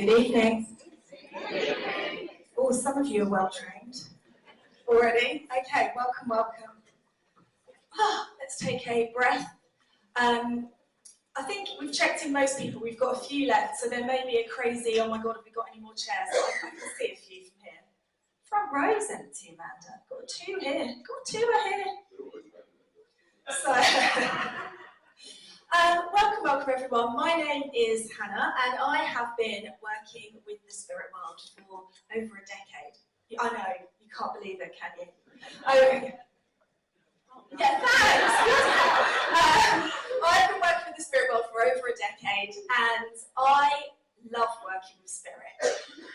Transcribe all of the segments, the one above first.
Good evening. Oh, some of you are well trained already. Okay, welcome, welcome. Let's take a breath. I think we've checked in most people. We've got a few left, so there may be a crazy, oh my God, have we got any more chairs? I can see a few from here. Front row's empty, Amanda. Got two here. Got two are here. So, welcome everyone. My name is Hannah, and I have been working with the spirit world for over a decade. I know, you can't believe it, can you? Okay. Yeah, thanks. I've been working with the spirit world for over a decade, and I love working with spirit.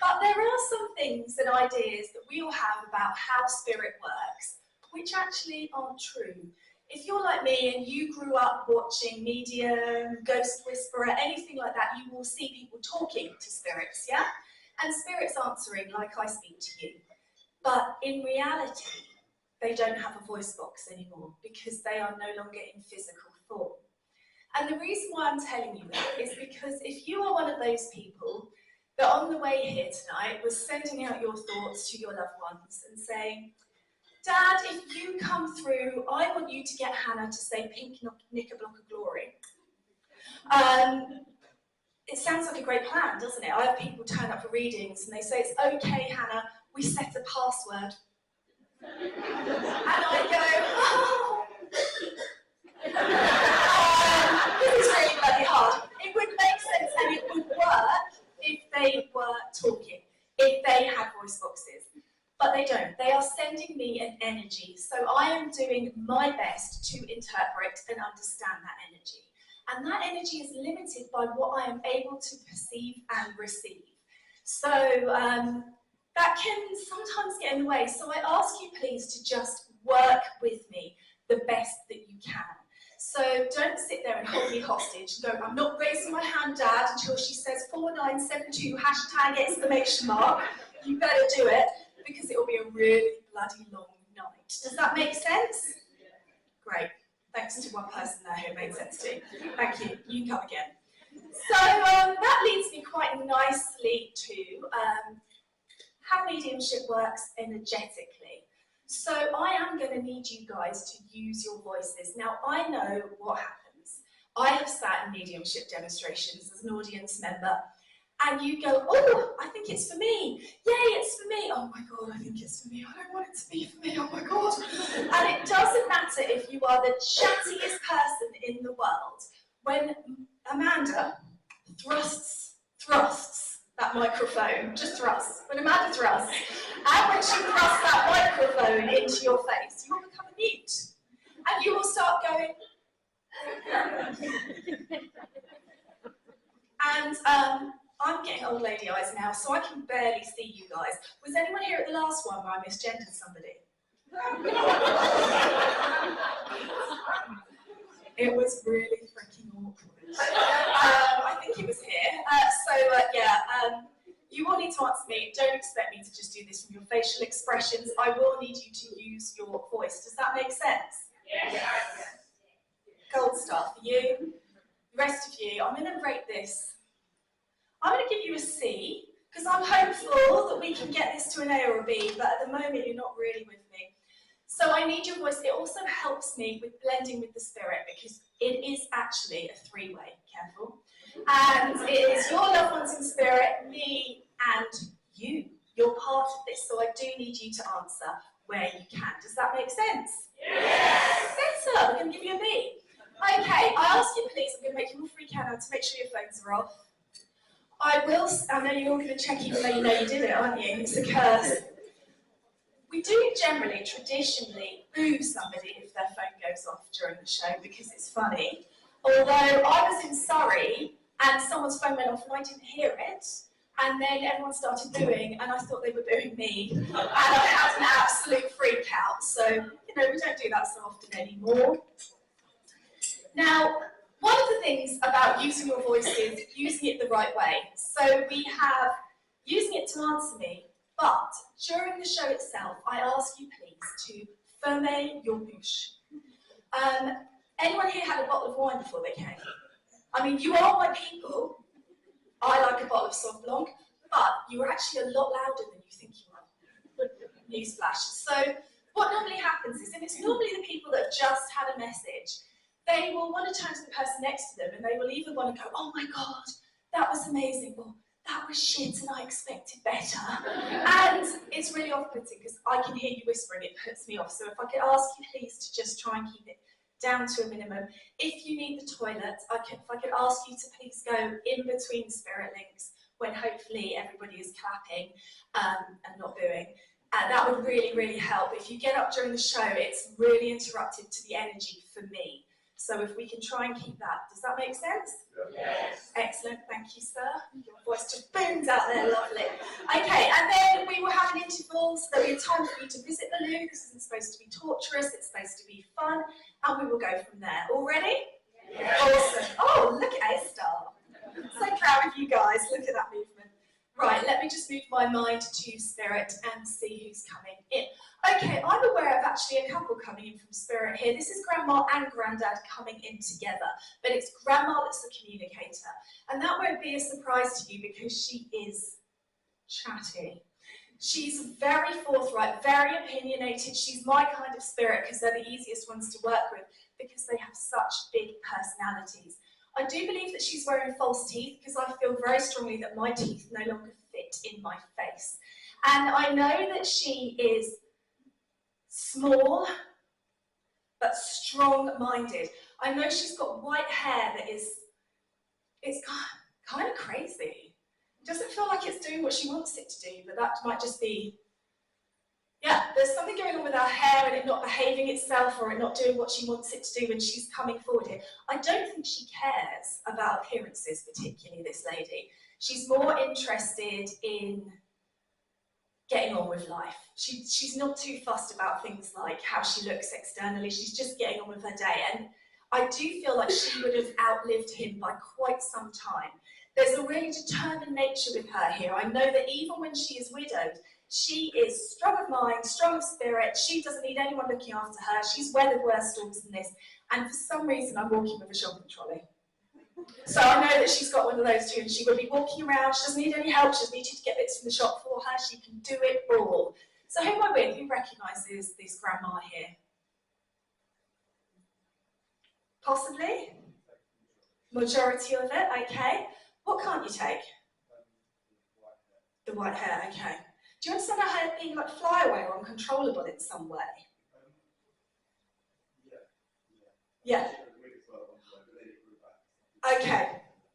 But there are some things and ideas that we all have about how spirit works, which actually aren't true. If you're like me and you grew up watching medium, ghost whisperer, anything like that, you will see people talking to spirits, yeah? And spirits answering like I speak to you. But in reality, they don't have a voice box anymore because they are no longer in physical form. And the reason why I'm telling you that is because if you are one of those people that on the way here tonight was sending out your thoughts to your loved ones and saying, Dad, if you come through, I want you to get Hannah to say pink knickerblock of glory. It sounds like a great plan, doesn't it? I have people turn up for readings and they say, it's okay, Hannah, we set a password. And I go, oh. This is really bloody hard. It would make sense and it would work if they were talking, if they had voice boxes. But they don't. They are sending me an energy. So I am doing my best to interpret and understand that energy. And that energy is limited by what I am able to perceive and receive. So that can sometimes get in the way. So I ask you please to just work with me the best that you can. So don't sit there and hold me hostage and go, I'm not raising my hand, Dad, until she says 4972 #! You better do it, because it will be a really bloody long night. Does that make sense? Great. Thanks to one person there who it made sense to. Thank you. You can come again. So that leads me quite nicely to how mediumship works energetically. So I am going to need you guys to use your voices. Now, I know what happens. I have sat in mediumship demonstrations as an audience member, and you go, oh, I think it's for me. Yay, it's for me. Oh my God, I think it's for me. I don't want it to be for me. Oh my God. And it doesn't matter if you are the chattiest person in the world. When Amanda thrusts that microphone, just thrusts. When Amanda thrusts, and when she thrusts that microphone into your face, you will become a mute. And you will start going, and I'm getting old lady eyes now, so I can barely see you guys. Was anyone here at the last one where I misgendered somebody? It was really freaking awkward. I think it was here. You will need to answer me. Don't expect me to just do this from your facial expressions. I will need you to use your voice. Does that make sense? Yes. Gold star for you. The rest of you, I'm going to rate this. I'm going to give you a C, because I'm hopeful that we can get this to an A or a B, but at the moment you're not really with me. So I need your voice. It also helps me with blending with the spirit, because it is actually a three-way, careful. And it is your loved ones in spirit, me, and you. You're part of this, so I do need you to answer where you can. Does that make sense? Yes! Better, we're going to give you a B. Okay, I ask you please, I'm going to make you all freak out now to make sure your phones are off. I know you're all going to check even though you know you did it, aren't you? It's a curse. We do generally, traditionally, boo somebody if their phone goes off during the show because it's funny. Although I was in Surrey and someone's phone went off and I didn't hear it, and then everyone started booing and I thought they were booing me, and I had an absolute freak out. So, we don't do that so often anymore. Now, one of the things about using your voice is using it the right way. So we have using it to answer me, but during the show itself, I ask you please to fermer your bouche. Anyone here had a bottle of wine before they came? I mean, you are my people. I like a bottle of Sauv Blanc, but you are actually a lot louder than you think you are. Newsflash. So what normally happens is, if it's normally the people that have just had a message, they will want to turn to the person next to them and they will either want to go, oh my God, that was amazing, or that was shit and I expected better. And it's really off-putting because I can hear you whispering, it puts me off. So if I could ask you please to just try and keep it down to a minimum. If you need the toilet, if I could ask you to please go in between spirit links when hopefully everybody is clapping and not booing. That would really, really help. If you get up during the show, it's really interrupted to the energy for me. So if we can try and keep that. Does that make sense? Yes. Excellent, thank you, sir. Your voice just booms out there, lovely. Okay, and then we will have an interval, so there'll be a time for you to visit the loo. This isn't supposed to be torturous, it's supposed to be fun, and we will go from there. All ready? Yes. Awesome. Oh, look at A-star. So proud of you guys, look at that movement. Right, let me just move my mind to spirit and see who's coming in. Okay, I'm aware of actually a couple coming in from spirit here. This is Grandma and Granddad coming in together, but it's Grandma that's the communicator. And that won't be a surprise to you because she is chatty. She's very forthright, very opinionated. She's my kind of spirit because they're the easiest ones to work with because they have such big personalities. I do believe that she's wearing false teeth because I feel very strongly that my teeth no longer fit in my face. And I know that she is small, but strong-minded. I know she's got white hair that it's kind of crazy. It doesn't feel like it's doing what she wants it to do, but that might just be, yeah, there's something going on with her hair and it not behaving itself or it not doing what she wants it to do when she's coming forward here. I don't think she cares about appearances, particularly this lady. She's more interested in getting on with life. She's not too fussed about things like how she looks externally. She's just getting on with her day. And I do feel like she would have outlived him by quite some time. There's a really determined nature with her here. I know that even when she is widowed, she is strong of mind, strong of spirit. She doesn't need anyone looking after her. She's weathered worse storms than this. And for some reason, I'm walking with a shopping trolley. So I know that she's got one of those too, and she will be walking around. She doesn't need any help. She doesn't need you to get bits from the shop for her. She can do it all. So who am I with? Who recognises this grandma here? Possibly? Majority of it, okay. What can't you take? The white hair, okay. Do you understand her hair being like flyaway or uncontrollable in some way? Yeah. Okay,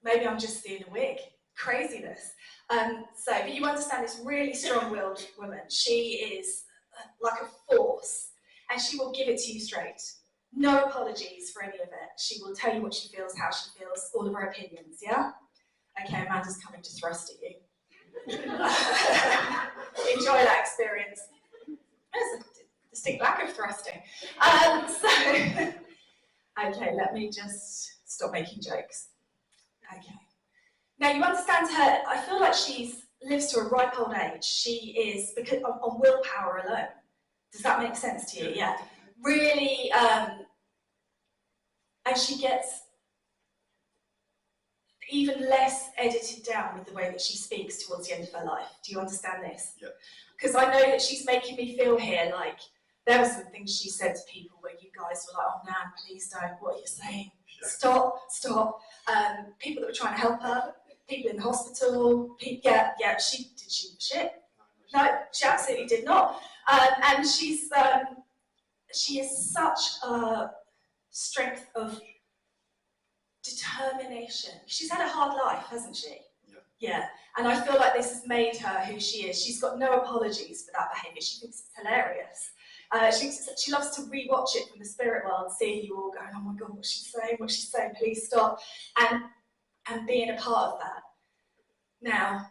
maybe I'm just seeing a wig. Craziness. But you understand this really strong-willed woman. She is like a force, and she will give it to you straight. No apologies for any of it. She will tell you what she feels, how she feels, all of her opinions, yeah? Okay, Amanda's coming to thrust at you. Enjoy that experience. There's a distinct lack of thrusting. Okay, let me just stop making jokes. Okay. Now you understand her, I feel like she lives to a ripe old age. She is, because on willpower alone. Does that make sense to you? Yeah. Really, and she gets even less edited down with the way that she speaks towards the end of her life. Do you understand this? Yeah. Because I know that she's making me feel here like there were some things she said to people where you guys were like, oh Nan, please don't, what are you saying? Yeah. Stop. People that were trying to help her, people in the hospital, yeah, she shit. No, she absolutely did not. And she is such a strength of determination. She's had a hard life, hasn't she? Yeah. Yeah. And I feel like this has made her who she is. She's got no apologies for that behaviour. She thinks it's hilarious. She loves to re-watch it from the spirit world, seeing you all going, oh my God, what's she saying, please stop. And being a part of that. Now,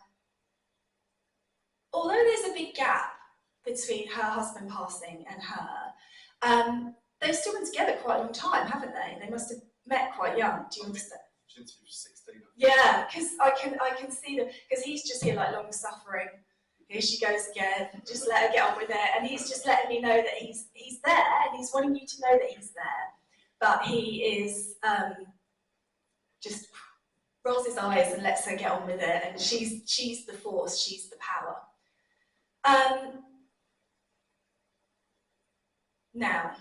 although there's a big gap between her husband passing and her, they've still been together quite a long time, haven't they? They must have met quite young. Do you understand? Since he was 16. Yeah, because I can see that, because he's just here like long suffering. Here she goes again, just let her get on with it. And he's just letting me know that he's there, and he's wanting you to know that he's there. But he is just rolls his eyes and lets her get on with it, and she's the force, she's the power. Now,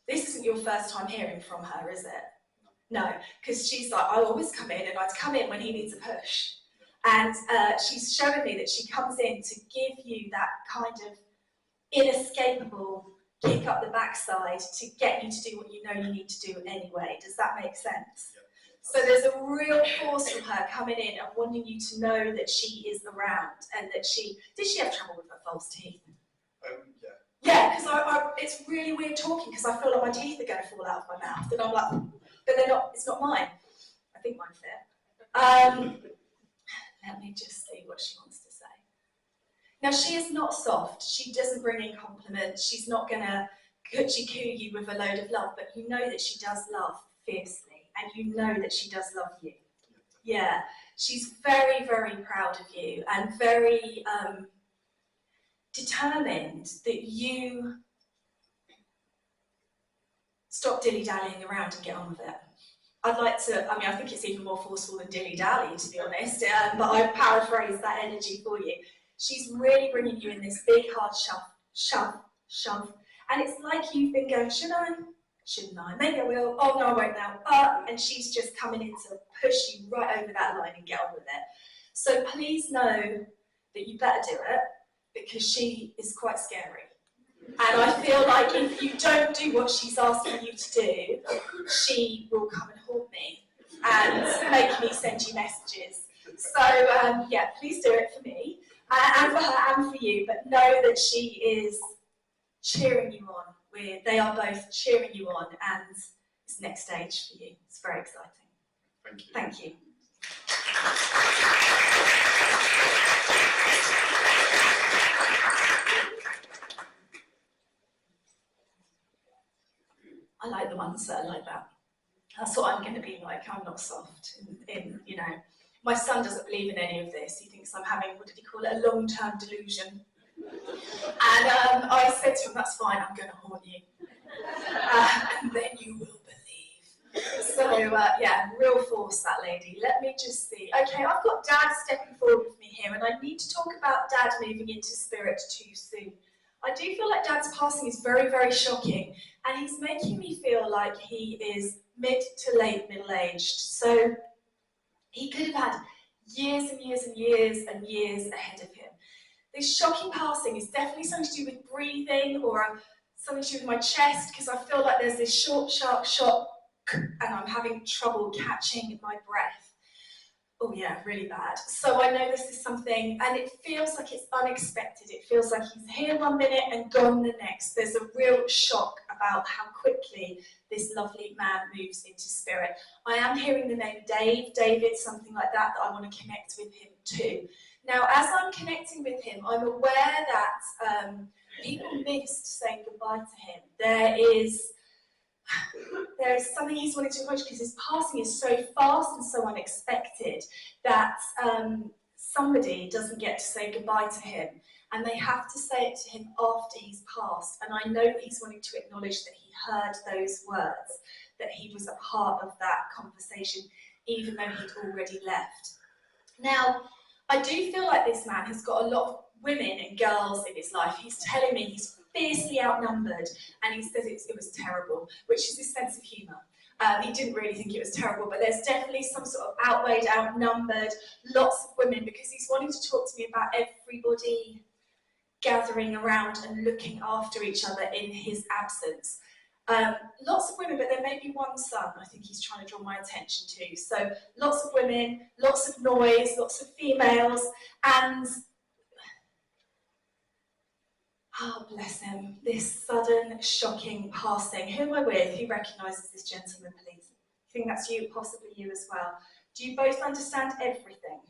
this isn't your first time hearing from her, is it? No, because she's like, I always come in, and I'd come in when he needs a push. And she's showing me that she comes in to give you that kind of inescapable kick up the backside to get you to do what you know you need to do anyway. Does that make sense? So there's a real force from her coming in and wanting you to know that she is around, and that did she have trouble with her false teeth? Yeah. Yeah, because it's really weird talking, because I feel like my teeth are going to fall out of my mouth, and I'm like, but they're not, it's not mine. I think mine's there. Let me just see what she wants to say. Now, she is not soft. She doesn't bring in compliments. She's not going to coochie-coo you with a load of love, but you know that she does love fiercely, and you know that she does love you. Yeah, she's very, very proud of you, and very determined that you stop dilly-dallying around and get on with it. I think it's even more forceful than dilly-dally, to be honest, but I've paraphrased that energy for you. She's really bringing you in this big, hard shove, and it's like you've been going, should I? Shouldn't I? Maybe I will. Oh, no, I won't now. And she's just coming in to push you right over that line and get on with it. So please know that you better do it, because she is quite scary. And I feel like if you don't do what she's asking you to do, she will come and haunt me and make me send you messages. So yeah, please do it for me, and for her and for you, but know that she is cheering you on. They are both cheering you on, and it's next stage for you. It's very exciting. Thank you. Thank you. I like the ones that are like that. That's what I'm going to be like. I'm not soft. You know, my son doesn't believe in any of this. He thinks I'm having, what did he call it, a long-term delusion. And I said to him, that's fine, I'm going to haunt you. And then you will believe. So yeah, real force, that lady. Let me just see. Okay, I've got Dad stepping forward with me here, and I need to talk about Dad moving into spirit too soon. I do feel like Dad's passing is very, very shocking, and he's making me feel like he is mid to late middle-aged. So he could have had years and years and years and years ahead of him. This shocking passing is definitely something to do with breathing, or something to do with my chest, because I feel like there's this short, sharp shock, and I'm having trouble catching my breath. Oh yeah, really bad. So I know this is something, and it feels like it's unexpected. It feels like he's here one minute and gone the next. There's a real shock about how quickly this lovely man moves into spirit. I am hearing the name Dave, David, something like that I want to connect with him too. Now, as I'm connecting with him, I'm aware that people missed saying goodbye to him. There is something he's wanting to approach, because his passing is so fast and so unexpected that somebody doesn't get to say goodbye to him, and they have to say it to him after he's passed. And I know that he's wanting to acknowledge that he heard those words, that he was a part of that conversation, even though he'd already left. Now, I do feel like this man has got a lot of women and girls in his life. He's telling me he's fiercely outnumbered, and he says it was terrible, which is his sense of humour. He didn't really think it was terrible, but there's definitely some sort of outweighed, outnumbered, lots of women, because he's wanting to talk to me about everybody gathering around and looking after each other in his absence. Lots of women, but there may be one son I think he's trying to draw my attention to. So lots of women, lots of noise, lots of females, and oh, bless him, this sudden, shocking passing. Who am I with? Who recognises this gentleman, please? I think that's you, possibly you as well. Do you both understand everything?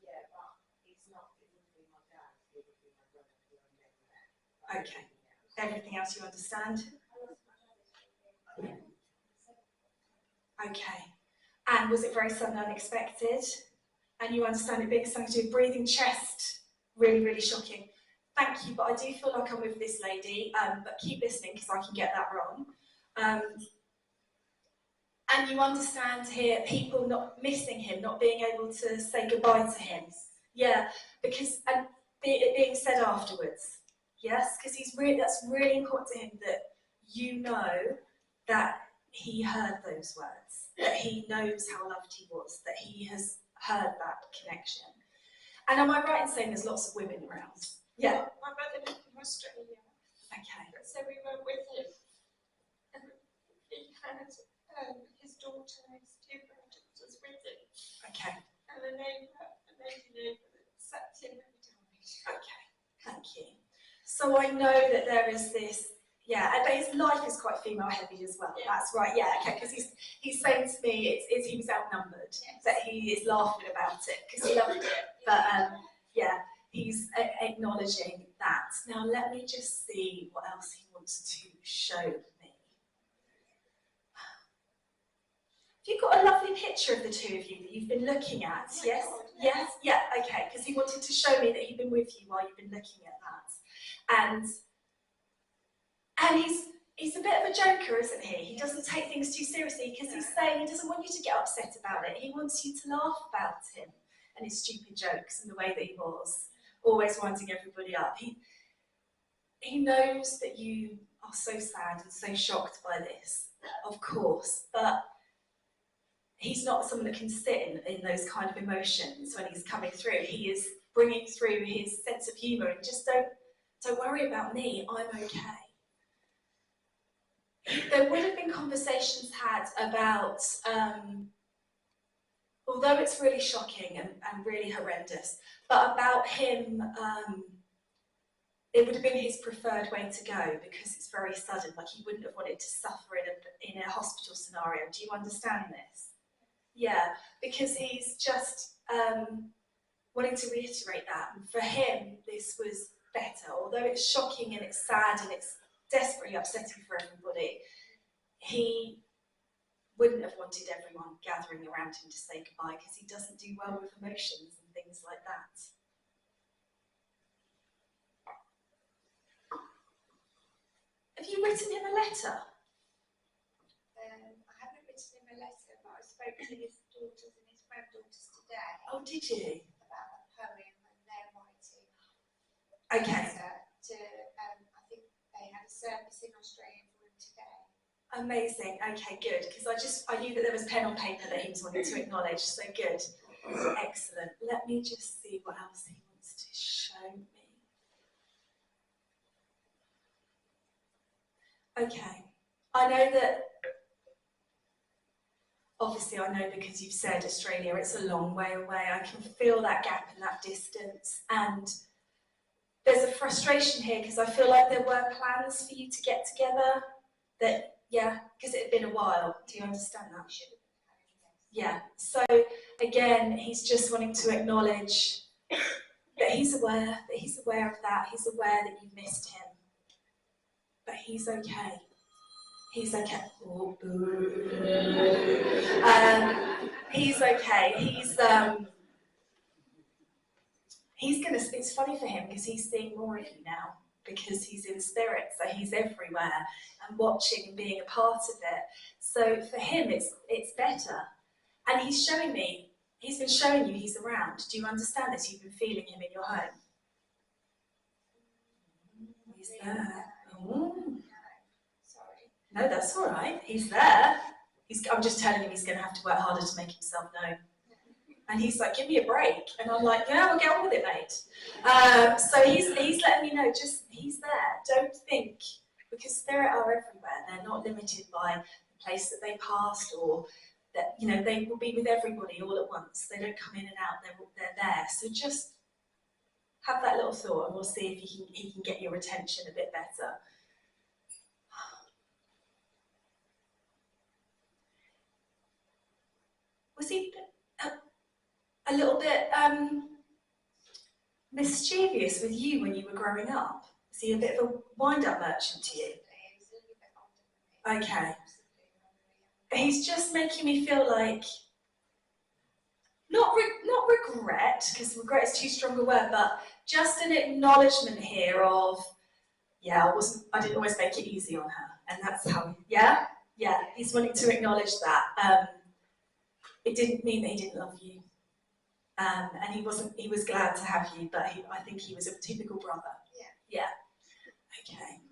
Yeah, but it's not, it wouldn't be my dad, it would be my brother who I've never met. Okay. Everything else you understand? Okay. And was it very sudden, unexpected? And you understand it being something to do with breathing, chest? Really, really shocking. Thank you, but I do feel like I'm with this lady, but keep listening because I can get that wrong. And you understand here people not missing him, not being able to say goodbye to him. Yeah, because and it being said afterwards. Yes, because that's really important to him that you know that he heard those words, that he knows how loved he was, that he has heard that connection. And am I right in saying there's lots of women around? Yeah. My brother lived in Australia, Okay. so we were with him. And he had his daughter and his two granddaughters with him. Okay. And a lady neighbour that sat him every time. Okay. Thank you. So I know that there is this, but his life is quite female heavy as well. Yeah. That's right. Yeah. Okay. Because he's saying to me, he was outnumbered, that he is laughing about it because he loved it. But he's acknowledging that. Now let me just see what else he wants to show me. Have you got a lovely picture of the two of you that you've been looking at? Yes? Yes? Yeah, okay, because he wanted to show me that he'd been with you while you've been looking at that. And he's a bit of a joker, isn't he? He doesn't take things too seriously because he's saying he doesn't want you to get upset about it. He wants you to laugh about him and his stupid jokes and the way that he was, always winding everybody up. He knows that you are so sad and so shocked by this, of course, but he's not someone that can sit in those kind of emotions when he's coming through. He is bringing through his sense of humour and just don't worry about me, I'm okay. There would have been conversations had about, although it's really shocking and really horrendous, but about him, it would have been his preferred way to go because it's very sudden, like he wouldn't have wanted to suffer in a hospital scenario. Do you understand this? Yeah, because he's just wanting to reiterate that. And for him, this was better. Although it's shocking and it's sad and it's desperately upsetting for everybody, he wouldn't have wanted everyone gathering around him to say goodbye because he doesn't do well with emotions and things like that. Have you written him a letter? I haven't written him a letter, but I spoke to his daughters and his granddaughters today. Oh, did you? About a poem and their writing. Okay. I think they had a service in Australia for him today. Amazing. Okay, good. Because I knew that there was pen on paper that he was wanting to acknowledge. So good. Excellent. Let me just see what else he wants to show me. Okay. I know that. Obviously, I know because you've said Australia, it's a long way away. I can feel that gap and that distance. And there's a frustration here because I feel like there were plans for you to get together. Because it had been a while. Do you understand that? Yeah. So, again, he's just wanting to acknowledge that he's aware of that. He's aware that you've missed him. But he's okay. He's okay. Oh, boo. He's okay. He's gonna. It's funny for him because he's seeing more of you now because he's in spirit, so he's everywhere and watching and being a part of it. So for him, it's better. And he's showing me. He's been showing you he's around. Do you understand this? You've been feeling him in your home. He's there. Oh. No, that's all right. He's there. I'm just telling him he's going to have to work harder to make himself known. And he's like, give me a break. And I'm like, yeah, we'll get on with it, mate. So he's letting me know, just he's there. Don't think, because spirit are everywhere. They're not limited by the place that they passed or that, they will be with everybody all at once. They don't come in and out. They're there. So just have that little thought and we'll see if he can get your attention a bit better. Was he a little bit mischievous with you when you were growing up? Was he a bit of a wind-up merchant to you? Okay. He's just making me feel like, not regret, because regret is too strong a word, but just an acknowledgement here of, I didn't always make it easy on her, and that's how, yeah? Yeah, he's wanting to acknowledge that. It didn't mean that he didn't love you. And he was glad to have you, but I think he was a typical brother. Yeah. Yeah. Okay.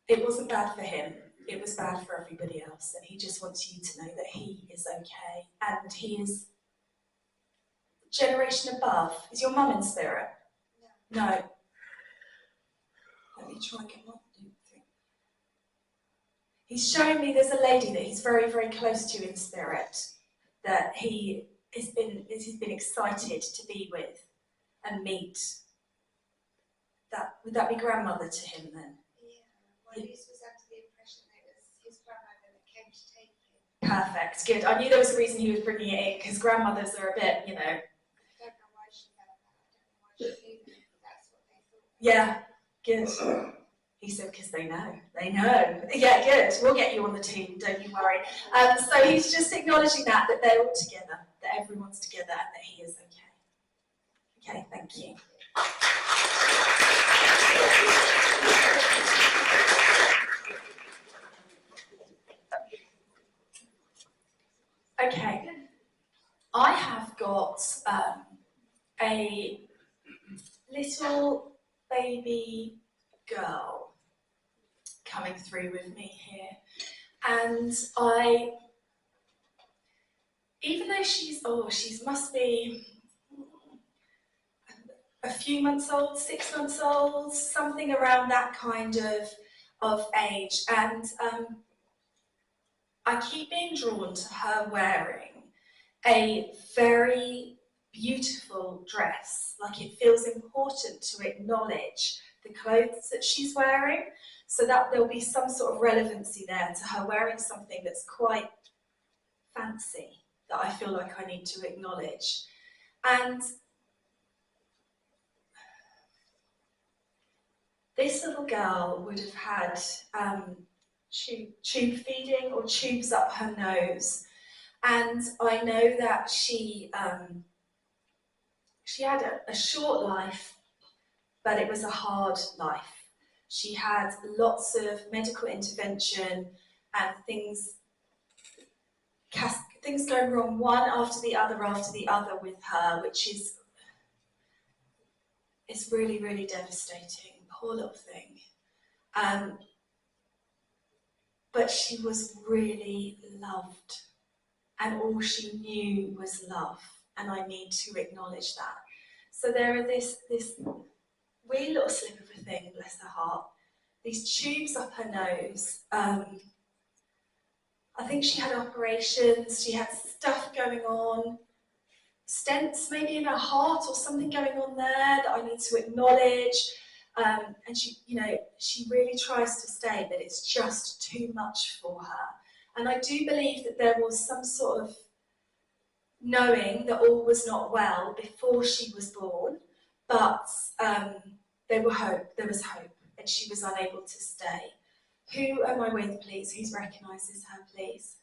It wasn't bad for him. It was bad for everybody else. And he just wants you to know that he is okay. And he is generation above. Is your mum in spirit? No. Let me try and get one. He's showing me there's a lady that he's very, very close to in spirit, that he's been excited to be with and meet. Would that be grandmother to him then? Yeah. My niece was under the impression that it was his grandmother that came to take him. Perfect, good. I knew there was a reason he was bringing it in, because grandmothers are a bit, I don't know why she felt that. I don't know why she knew that. That's what they thought. Yeah, good. He said, because they know. They know. Yeah, good. We'll get you on the team, don't you worry. So he's just acknowledging that they're all together, that everyone's together, and that he is okay. Okay, thank you. Okay, I have got a little baby girl coming through with me here, and even though she must be a few months old, 6 months old, something around that kind of age, and I keep being drawn to her wearing a very beautiful dress. Like, it feels important to acknowledge the clothes that she's wearing, so that there'll be some sort of relevancy there to her wearing something that's quite fancy, that I feel like I need to acknowledge. And this little girl would have had tube feeding or tubes up her nose, and I know that she had a short life, but it was a hard life. She had lots of medical intervention and things going wrong one after the other with her, which is really, really devastating. Poor little thing. But she was really loved, and all she knew was love, and I need to acknowledge that. So there are this wee little slip of a thing, bless her heart, these tubes up her nose. I think she had operations, she had stuff going on, stents maybe in her heart or something going on there that I need to acknowledge. And she really tries to stay, but it's just too much for her. And I do believe that there was some sort of knowing that all was not well before she was born, but there was hope, and she was unable to stay. Who am I with, please? Who recognises her, please?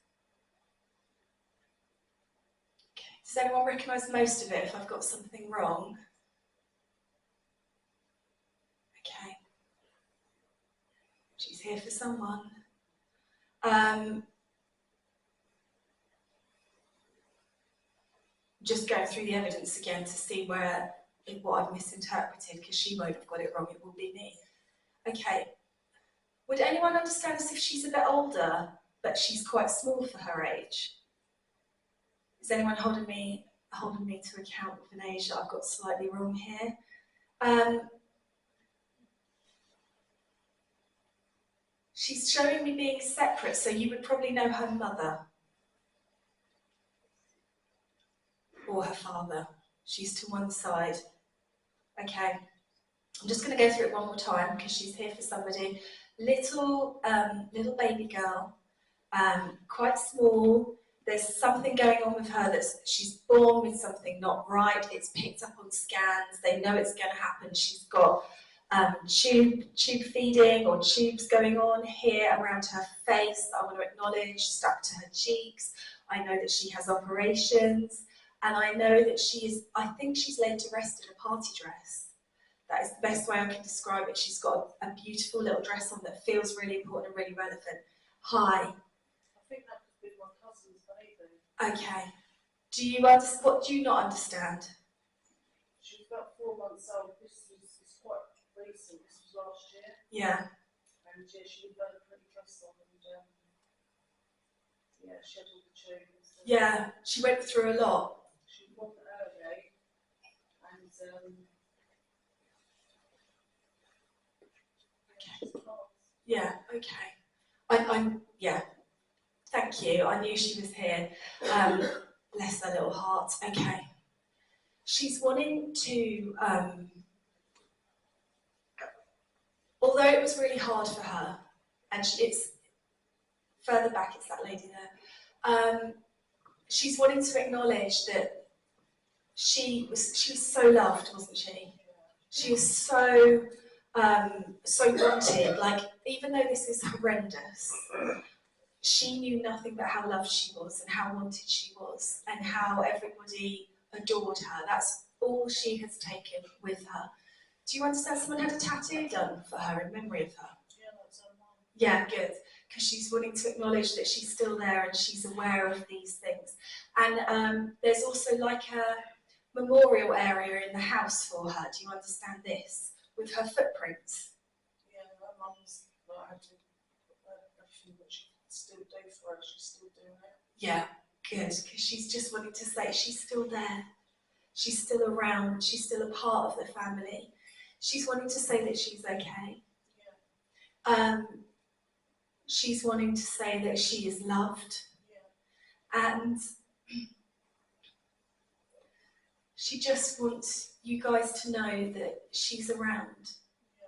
Okay. Does anyone recognise most of it if I've got something wrong? Okay. She's here for someone. Just going through the evidence again to see what I've misinterpreted, because she won't have got it wrong, it will be me. Okay. Would anyone understand this if she's a bit older, but she's quite small for her age? Is anyone holding me to account with an age that I've got slightly wrong here? She's showing me being separate, so you would probably know her mother or her father. She's to one side. Okay, I'm just going to go through it one more time because she's here for somebody. Little baby girl, quite small. There's something going on with her she's born with something not right. It's picked up on scans. They know it's going to happen. She's got tube feeding or tubes going on here around her face that I want to acknowledge, stuck to her cheeks. I know that she has operations, and I know that I think she's laid to rest in a party dress. That is the best way I can describe it. She's got a beautiful little dress on that feels really important and really relevant. Hi. I think that could be my cousin's baby. Okay. What do you not understand? She was about 4 months old. This is quite recent. This was last year. Yeah. And yeah, she had a pretty dress on, and yeah, she had all the tunes. Yeah, she went through a lot. She was born early, and Yeah, okay. Yeah, thank you. I knew she was here. Bless her little heart. Okay. She's wanting to, although it was really hard for her, and it's further back, it's that lady there. She's wanting to acknowledge that she was so loved, wasn't she? She was so wanted. Like, even though this is horrendous, she knew nothing but how loved she was and how wanted she was and how everybody adored her. That's all she has taken with her. Do you understand someone had a tattoo done for her in memory of her? yeah, that's her mum. Yeah, good. Because she's wanting to acknowledge that she's still there and she's aware of these things. And there's also like a memorial area in the house for her. Do you understand this? With her footprints. Yeah, her mum's like had to everything that she could still do for her. She's still doing it. Yeah, good. Because she's just wanting to say she's still there. She's still around. She's still a part of the family. She's wanting to say that she's okay. Yeah. She's wanting to say that she is loved. Yeah. And she just wants you guys to know that she's around,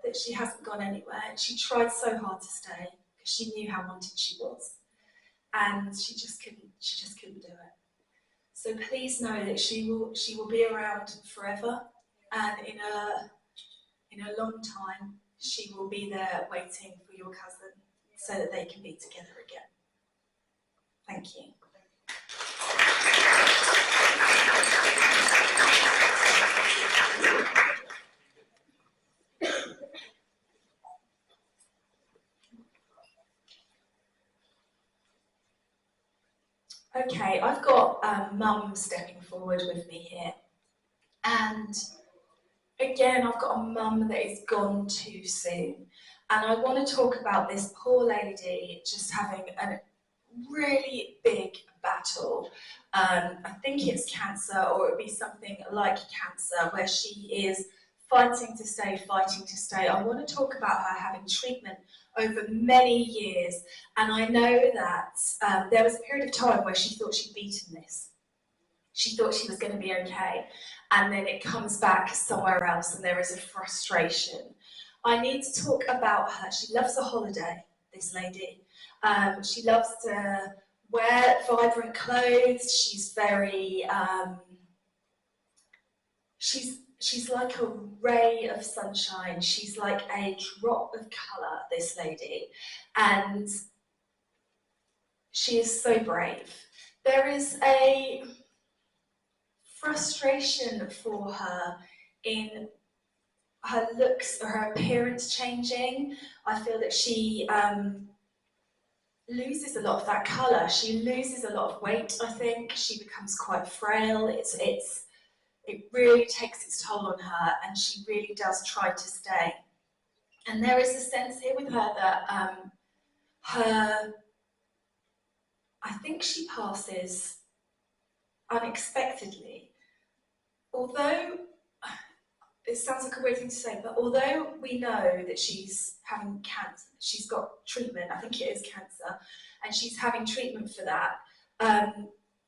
that she hasn't gone anywhere. And she tried so hard to stay because she knew how wanted she was, and she just couldn't do it. So please know that she will be around forever, and in a long time she will be there waiting for your cousin so that they can be together again. Thank you. Okay, I've got Mum stepping forward with me here. And again, I've got a mum that is gone too soon. And I want to talk about this poor lady just having a really big battle. I think it's cancer, or it would be something like cancer, where she is fighting to stay. I want to talk about her having treatment over many years. And I know that there was a period of time where she thought she'd beaten this. She thought she was going to be okay. And then it comes back somewhere else and there is a frustration. I need to talk about her. She loves a holiday, this lady. She loves to wear vibrant clothes. She's very, she's like a ray of sunshine. She's like a drop of colour, this lady. And she is so brave. There is a frustration for her in her looks or her appearance changing. I feel that she loses a lot of that colour. She loses a lot of weight, I think. She becomes quite frail. It really takes its toll on her, and she really does try to stay. And there is a sense here with her that I think she passes unexpectedly. Although, it sounds like a weird thing to say, but although we know that she's having cancer, she's got treatment, I think it is cancer, and she's having treatment for that,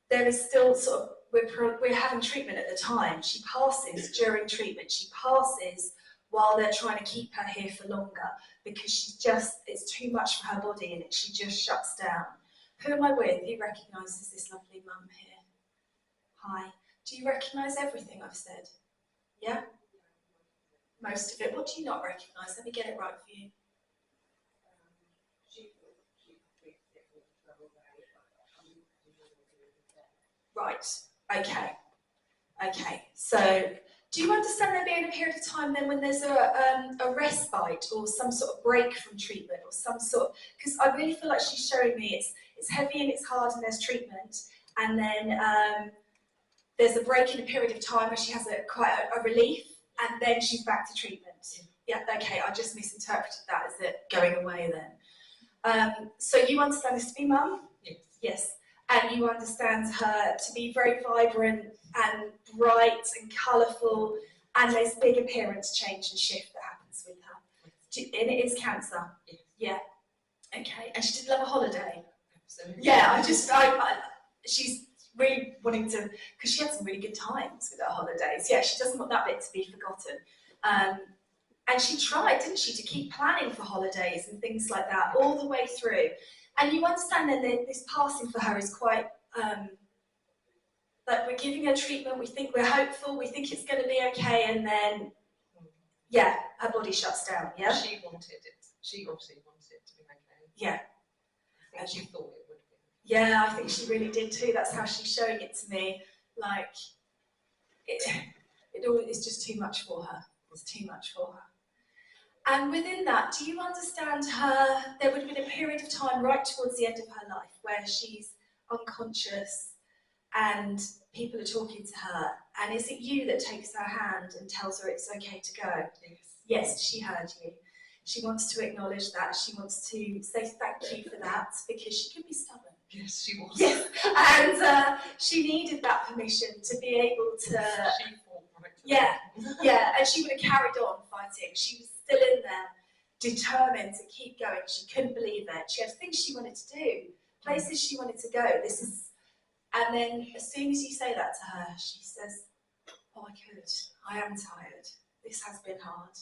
there is still sort of, we're having treatment at the time. She passes during treatment, she passes while they're trying to keep her here for longer, because it's too much for her body and she just shuts down. Who am I with? Who recognises this lovely mum here? Hi. Do you recognise everything I've said? Yeah? Most of it. What do you not recognise? Let me get it right for you. Right. Okay. So Do you understand there being a period of time then when there's a respite or some sort of break from treatment or some sort of, because I really feel like she's showing me it's heavy and it's hard and there's treatment, and then there's a break in a period of time where she has quite a relief, and then she's back to treatment. Yeah, okay, I just misinterpreted that as it going away then. So you understand this to be mum? Yes. Yes. And you understand her to be very vibrant and bright and colourful, and there's big appearance change and shift that happens with her. And it is cancer? Yes. Yeah. Okay. And she did love a holiday? Absolutely. Yeah, she's really wanting to, because she had some really good times with her holidays. Yeah, she doesn't want that bit to be forgotten. And she tried, didn't she, to keep planning for holidays and things like that all the way through. And you understand then that this passing for her is quite, like we're giving her treatment, we think we're hopeful, we think it's going to be okay, and then, yeah, her body shuts down, yeah? She wanted it. She obviously wanted it to be okay. Yeah. I think she thought it would be. Yeah, I think she really did too. That's how she's showing it to me. Like, it's just too much for her. It's too much for her. And within that, do you understand there would have been a period of time right towards the end of her life where she's unconscious and people are talking to her, and is it you that takes her hand and tells her it's okay to go? Yes. Yes, she heard you. She wants to acknowledge that. She wants to say thank you for that, because she can be stubborn. Yes, she was. Yes, and she needed that permission to be able to. She fought right to Yeah, yeah, and she would have carried on fighting. She was still in there, determined to keep going. She couldn't believe it. She had things she wanted to do, places she wanted to go. And then as soon as you say that to her, she says, "Oh, I could. I am tired. This has been hard."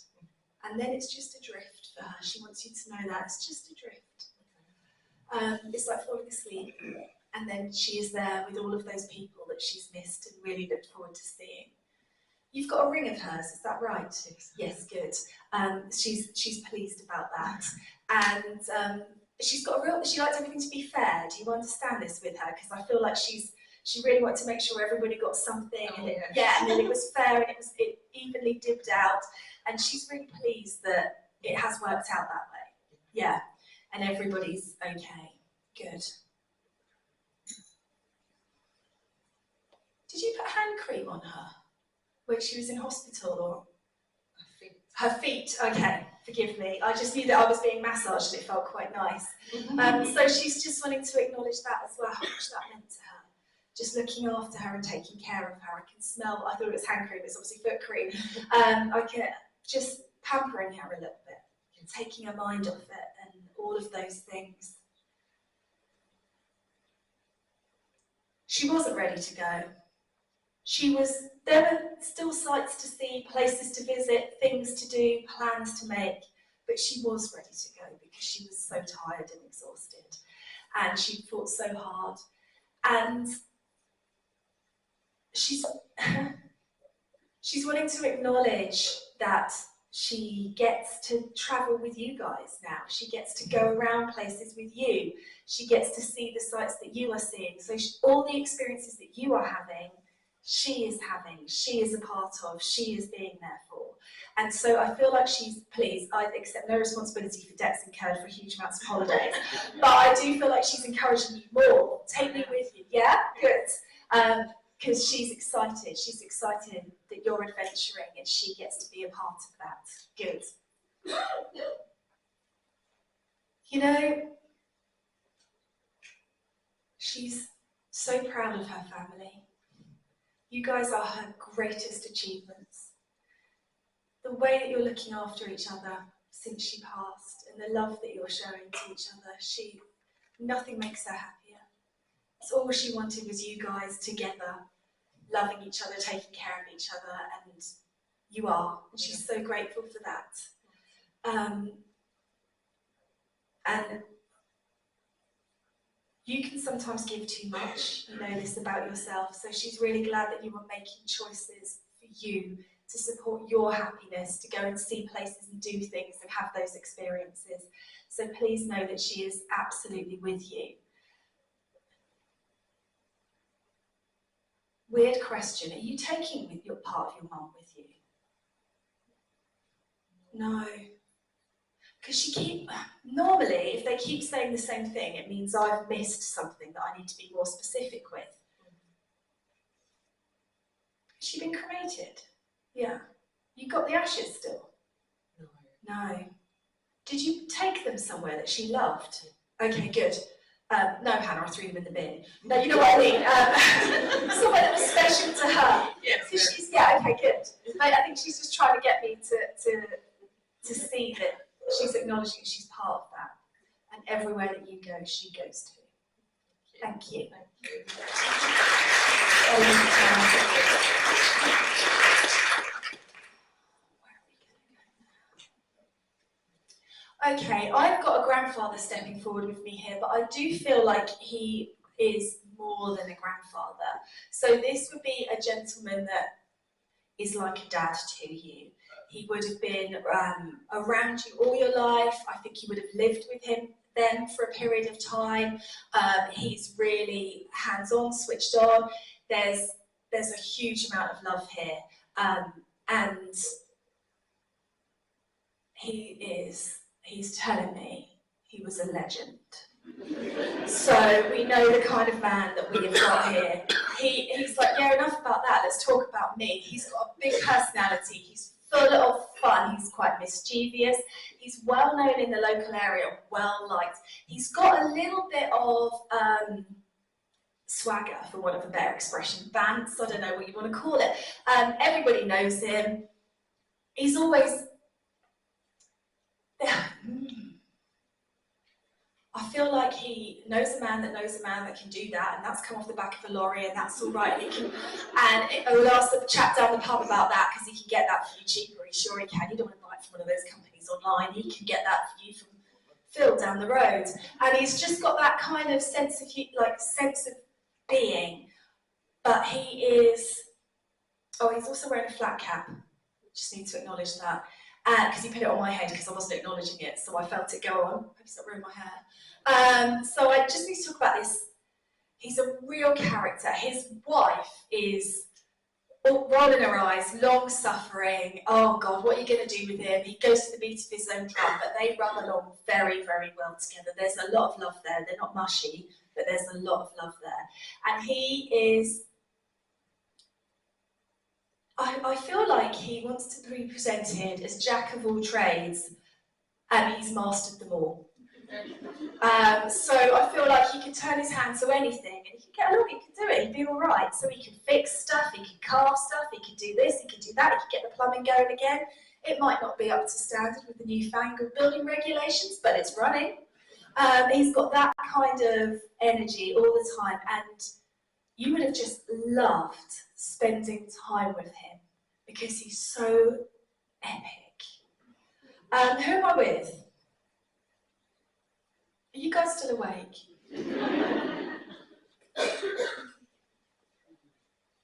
And then it's just a drift for her. She wants you to know that it's just a drift. It's like falling asleep, and then she is there with all of those people that she's missed and really looked forward to seeing. You've got a ring of hers, is that right? Yes, good. She's pleased about that, and she's got she likes everything to be fair. Do you understand this with her? Because I feel like she really wanted to make sure everybody got something, and and then it was fair and it evenly dibbed out, and she's really pleased that it has worked out that way. Yeah. And everybody's okay. Good. Did you put hand cream on her when she was in hospital, or her feet? Okay, forgive me. I just knew that I was being massaged and it felt quite nice. So she's just wanting to acknowledge that as well, how much that meant to her. Just looking after her and taking care of her. I can smell, I thought it was hand cream, it's obviously foot cream. I can just pampering her a little bit, taking her mind off it. All of those things. She wasn't ready to go. There were still sights to see, places to visit, things to do, plans to make, but she was ready to go because she was so tired and exhausted, and she fought so hard. And she's wanting to acknowledge that she gets to travel with you guys now. She gets to go around places with you. She gets to see the sights that you are seeing. So all the experiences that you are having, she is having, she is a part of, she is being there for. And so I feel like she's pleased. I accept no responsibility for debts incurred for huge amounts of holidays. But I do feel like she's encouraging you more. Take me with you, yeah? Good. Because she's excited that you're adventuring and she gets to be a part of that. Good. You know, she's so proud of her family. You guys are her greatest achievements. The way that you're looking after each other since she passed and the love that you're showing to each other, nothing makes her happier. So all she wanted was you guys together, loving each other, taking care of each other, and you are. And she's so grateful for that. And you can sometimes give too much, you know this about yourself, so she's really glad that you are making choices for you to support your happiness, to go and see places and do things and have those experiences. So please know that she is absolutely with you. weird question. Are you taking with your part of your mum with you? No. Because normally, if they keep saying the same thing, it means I've missed something that I need to be more specific with. Has she been cremated? Yeah. You got the ashes still? No. No. Did you take them somewhere that she loved? Okay, good. No, Hannah, I threw them in the bin. No, you know what I mean? Somewhere that was special to her. Yes. So she's, yeah, okay, good. I think she's just trying to get me to see that she's acknowledging that she's part of that. And everywhere that you go, she goes to. Thank you. Okay, I've got a grandfather stepping forward with me here, but I do feel like he is more than a grandfather. So this would be a gentleman that is like a dad to you. He would have been around you all your life. I think you would have lived with him then for a period of time. He's really hands-on, switched on. There's a huge amount of love here. And he's telling me he was a legend. So we know the kind of man that we have got here. He's like, yeah, enough about that, let's talk about me. He's got a big personality, he's full of fun, he's quite mischievous, he's well known in the local area, well liked. He's got a little bit of swagger, for want of a better expression, bants, I don't know what you want to call it. Everybody knows him. He's always... I feel like he knows a man that can do that, and that's come off the back of a lorry, and that's all right. I will ask the chap down the pub about that, because he can get that for you cheaper. He's sure he can. You don't want to buy it from one of those companies online. He can get that for you from Phil down the road, and he's just got that kind of sense of being. But he is. Oh, he's also wearing a flat cap. Just need to acknowledge that. Because he put it on my head because I wasn't acknowledging it, so I felt it go on. I hope he's not ruined my hair. So I just need to talk about this. He's a real character. His wife is rolling her eyes, long-suffering. Oh God, what are you going to do with him? He goes to the beat of his own drum, but they run along very, very well together. There's a lot of love there. They're not mushy, but there's a lot of love there. And he is... I feel like he wants to be presented as jack of all trades, and he's mastered them all. So I feel like he could turn his hand to anything, and he could get along, he could do it, he'd be all right. So he could fix stuff, he could carve stuff, he could do this, he could do that, he could get the plumbing going again. It might not be up to standard with the newfangled building regulations, but it's running. He's got that kind of energy all the time, and you would have just loved spending time with him because he's so epic. Who am I with? Are you guys still awake?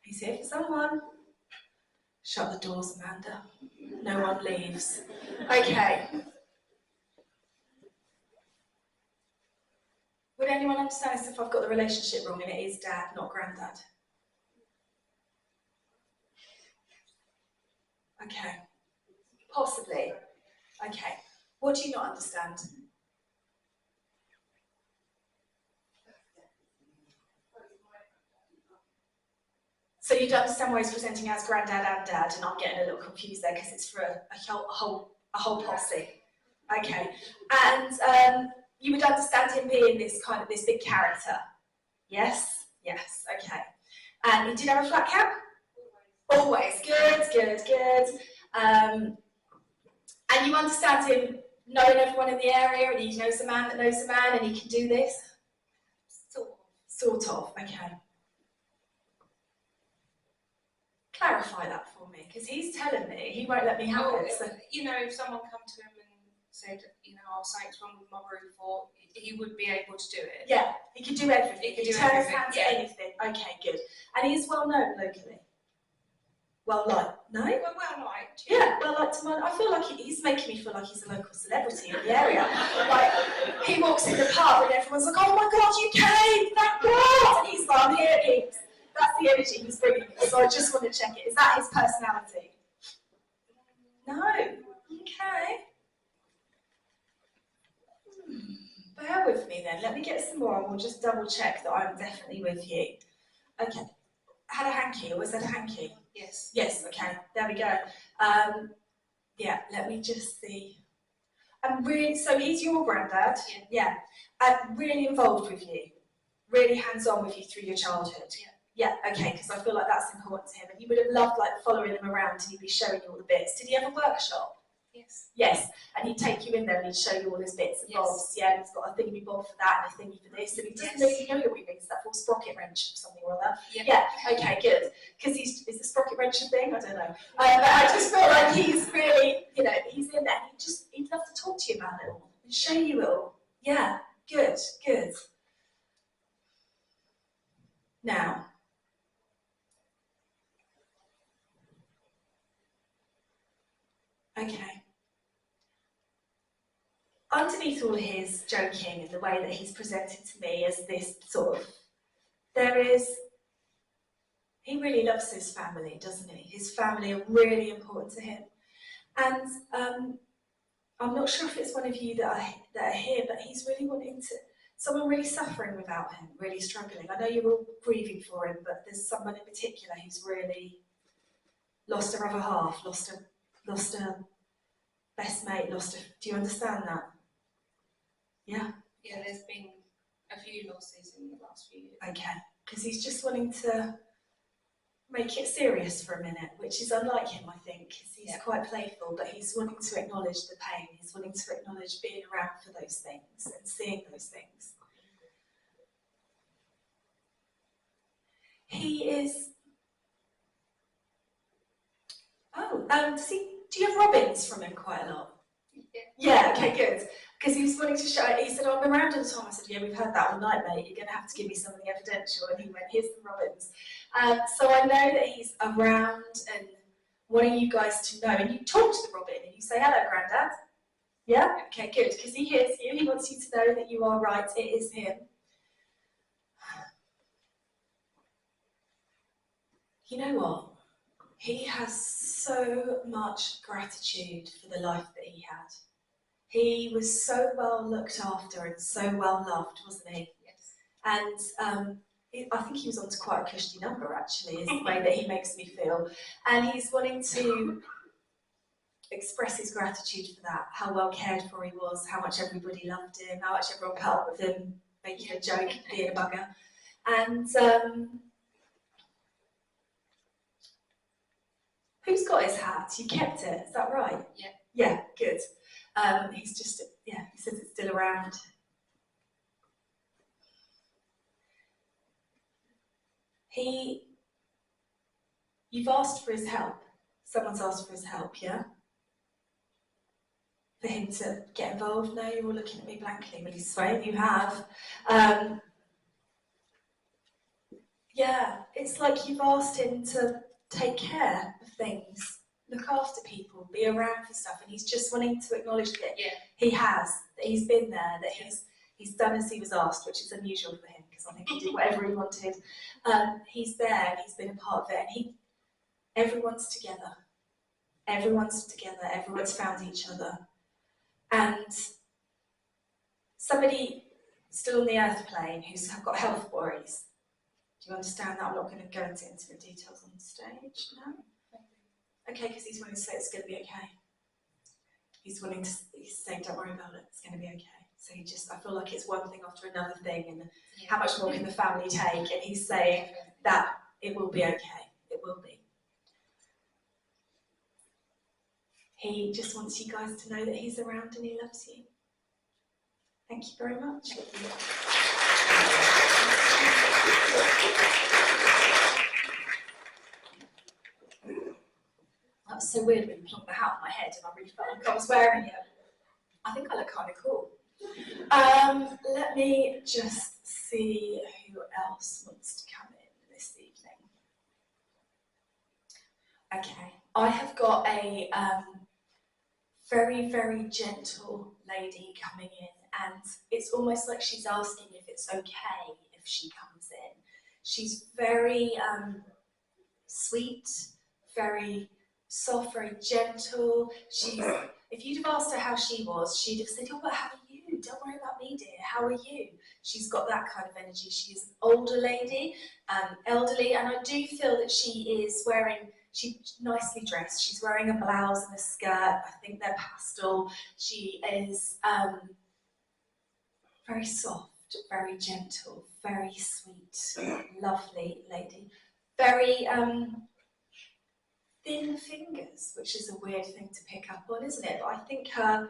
He's here for someone. Shut the doors, Amanda. No one leaves. Okay. Would anyone understand this if I've got the relationship wrong and it is dad, not granddad? Okay. Possibly. Okay. What do you not understand? So you don't understand why he's presenting as granddad and dad, and I'm getting a little confused there because it's for a whole posse. Okay. And you would understand him being this big character. Yes? Yes, okay. And he did have a flat cap? Always. Good. And you understand him knowing everyone in the area, and he knows a man that knows a man, and he can do this? Sort of, okay. Clarify that for me, because he's telling me he won't let me have it. So. You know, if someone come to him and said, you know, oh, something's wrong with my roof, or he would be able to do it. Yeah, he could do everything. He could do turn his hand to anything. Okay, good. And he is well known locally. Well liked, no? Well liked. Yeah, well liked to I feel like he's making me feel like he's a local celebrity in the area. Like, he walks in the pub and everyone's like, oh my God, you came, thank God! And he's like, I'm here, That's the energy he's bringing. So I just want to check it. Is that his personality? No. Okay. Bear with me then. Let me get some more and we'll just double check that I'm definitely with you. Okay. Had a hanky, or was that a hanky? Yes. Yes, okay. There we go. Yeah, let me just see. Really, so he's your granddad? Yeah. And really involved with you? Really hands-on with you through your childhood? Yeah, okay, because I feel like that's important to him. And you would have loved like following him around and he'd be showing you all the bits. Did he have a workshop? Yes. Yes, and he'd take you in there and he'd show you all his bits and Yes. bobs. Yeah, and he's got a thingy bob for that and a thingy for this, and he doesn't Yes. really know what he means, that full sprocket wrench or something or other. Yeah. Yeah, okay, good. Because is the sprocket wrench a thing? I don't know. But I just feel like he's really, you know, he's in there. He'd love to talk to you about it all and show you it all. Yeah, good, good. Now, okay. Underneath all his joking and the way that he's presented to me as this sort of, he really loves his family, doesn't he? His family are really important to him. And I'm not sure if it's one of you that are here, but he's really wanting to, someone really suffering without him, really struggling. I know you're all grieving for him, but there's someone in particular who's really lost a other half, lost a best mate, do you understand that? Yeah? Yeah, there's been a few losses in the last few years. Okay, because he's just wanting to make it serious for a minute, which is unlike him, I think, because he's quite playful, but he's wanting to acknowledge the pain, he's wanting to acknowledge being around for those things and seeing those things. He is, do you have robins from him quite a lot? Yeah, okay, good. Because he was wanting to show, he said, I'm around all the time. I said, yeah, we've heard that all night, mate. You're going to have to give me something evidential. And he went, here's the robins. So I know that he's around and wanting you guys to know. And you talk to the robin and you say, hello, Grandad. Yeah? Okay, good. Because he hears you. He wants you to know that you are right. It is him. You know what? He has so much gratitude for the life that he had. He was so well looked after and so well loved, wasn't he? Yes. And I think he was on to quite a cushy number, actually, is the way that he makes me feel. And he's wanting to express his gratitude for that, how well cared for he was, how much everybody loved him, how much everyone put up with him, making a joke, being a bugger. And who's got his hat? You kept it, is that right? Yeah. Yeah, good. He's just, he says it's still around. You've asked for his help. Someone's asked for his help, yeah? For him to get involved? No, you're all looking at me blankly, Willie Swain, you have. Yeah, it's like you've asked him to take care of things, look after people, be around for stuff, and he's just wanting to acknowledge that he has, that he's been there, that he's done as he was asked, which is unusual for him, because I think he did whatever he wanted. He's there, and he's been a part of it, and everyone's together. Everyone's together, everyone's found each other. And somebody still on the earth plane who's got health worries. Do you understand that? I'm not going to go into intimate details on the stage, no? Okay, because he's wanting to say it's going to be okay. He's saying, don't worry about it, it's going to be okay. So I feel like it's one thing after another thing, and how much more can the family take? And he's saying that it will be okay, it will be. He just wants you guys to know that he's around and he loves you. Thank you very much. That was so weird when you plunked the hat on my head and I really felt like I was wearing it. I think I look kind of cool. Let me just see who else wants to come in this evening. Okay, I have got a very, very gentle lady coming in, and it's almost like she's asking if it's okay if she comes in. She's very sweet, very soft, very gentle. If you'd have asked her how she was, she'd have said, "Oh, but how are you? Don't worry about me, dear. How are you?" She's got that kind of energy. She is an older lady, elderly, and I do feel that she's nicely dressed. She's wearing a blouse and a skirt. I think they're pastel. She is very soft, very gentle, very sweet, lovely lady. Very thin fingers, which is a weird thing to pick up on, isn't it? But I think her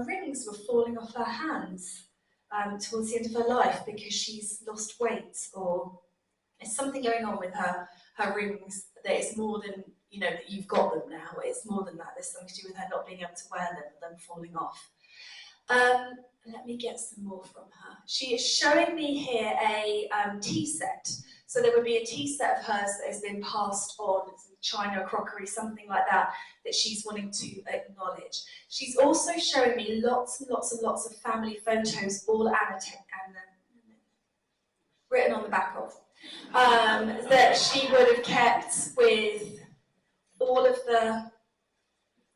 rings were falling off her hands towards the end of her life because she's lost weight, or there's something going on with her rings that is more than, that you've got them now. It's more than that. There's something to do with her not being able to wear them, them falling off. Let me get some more from her. She is showing me here a tea set. So there would be a tea set of hers that has been passed on, china, crockery, something like that, that she's wanting to acknowledge. She's also showing me lots and lots and lots of family photos, all annotated and written on the back of, that she would have kept with all of the,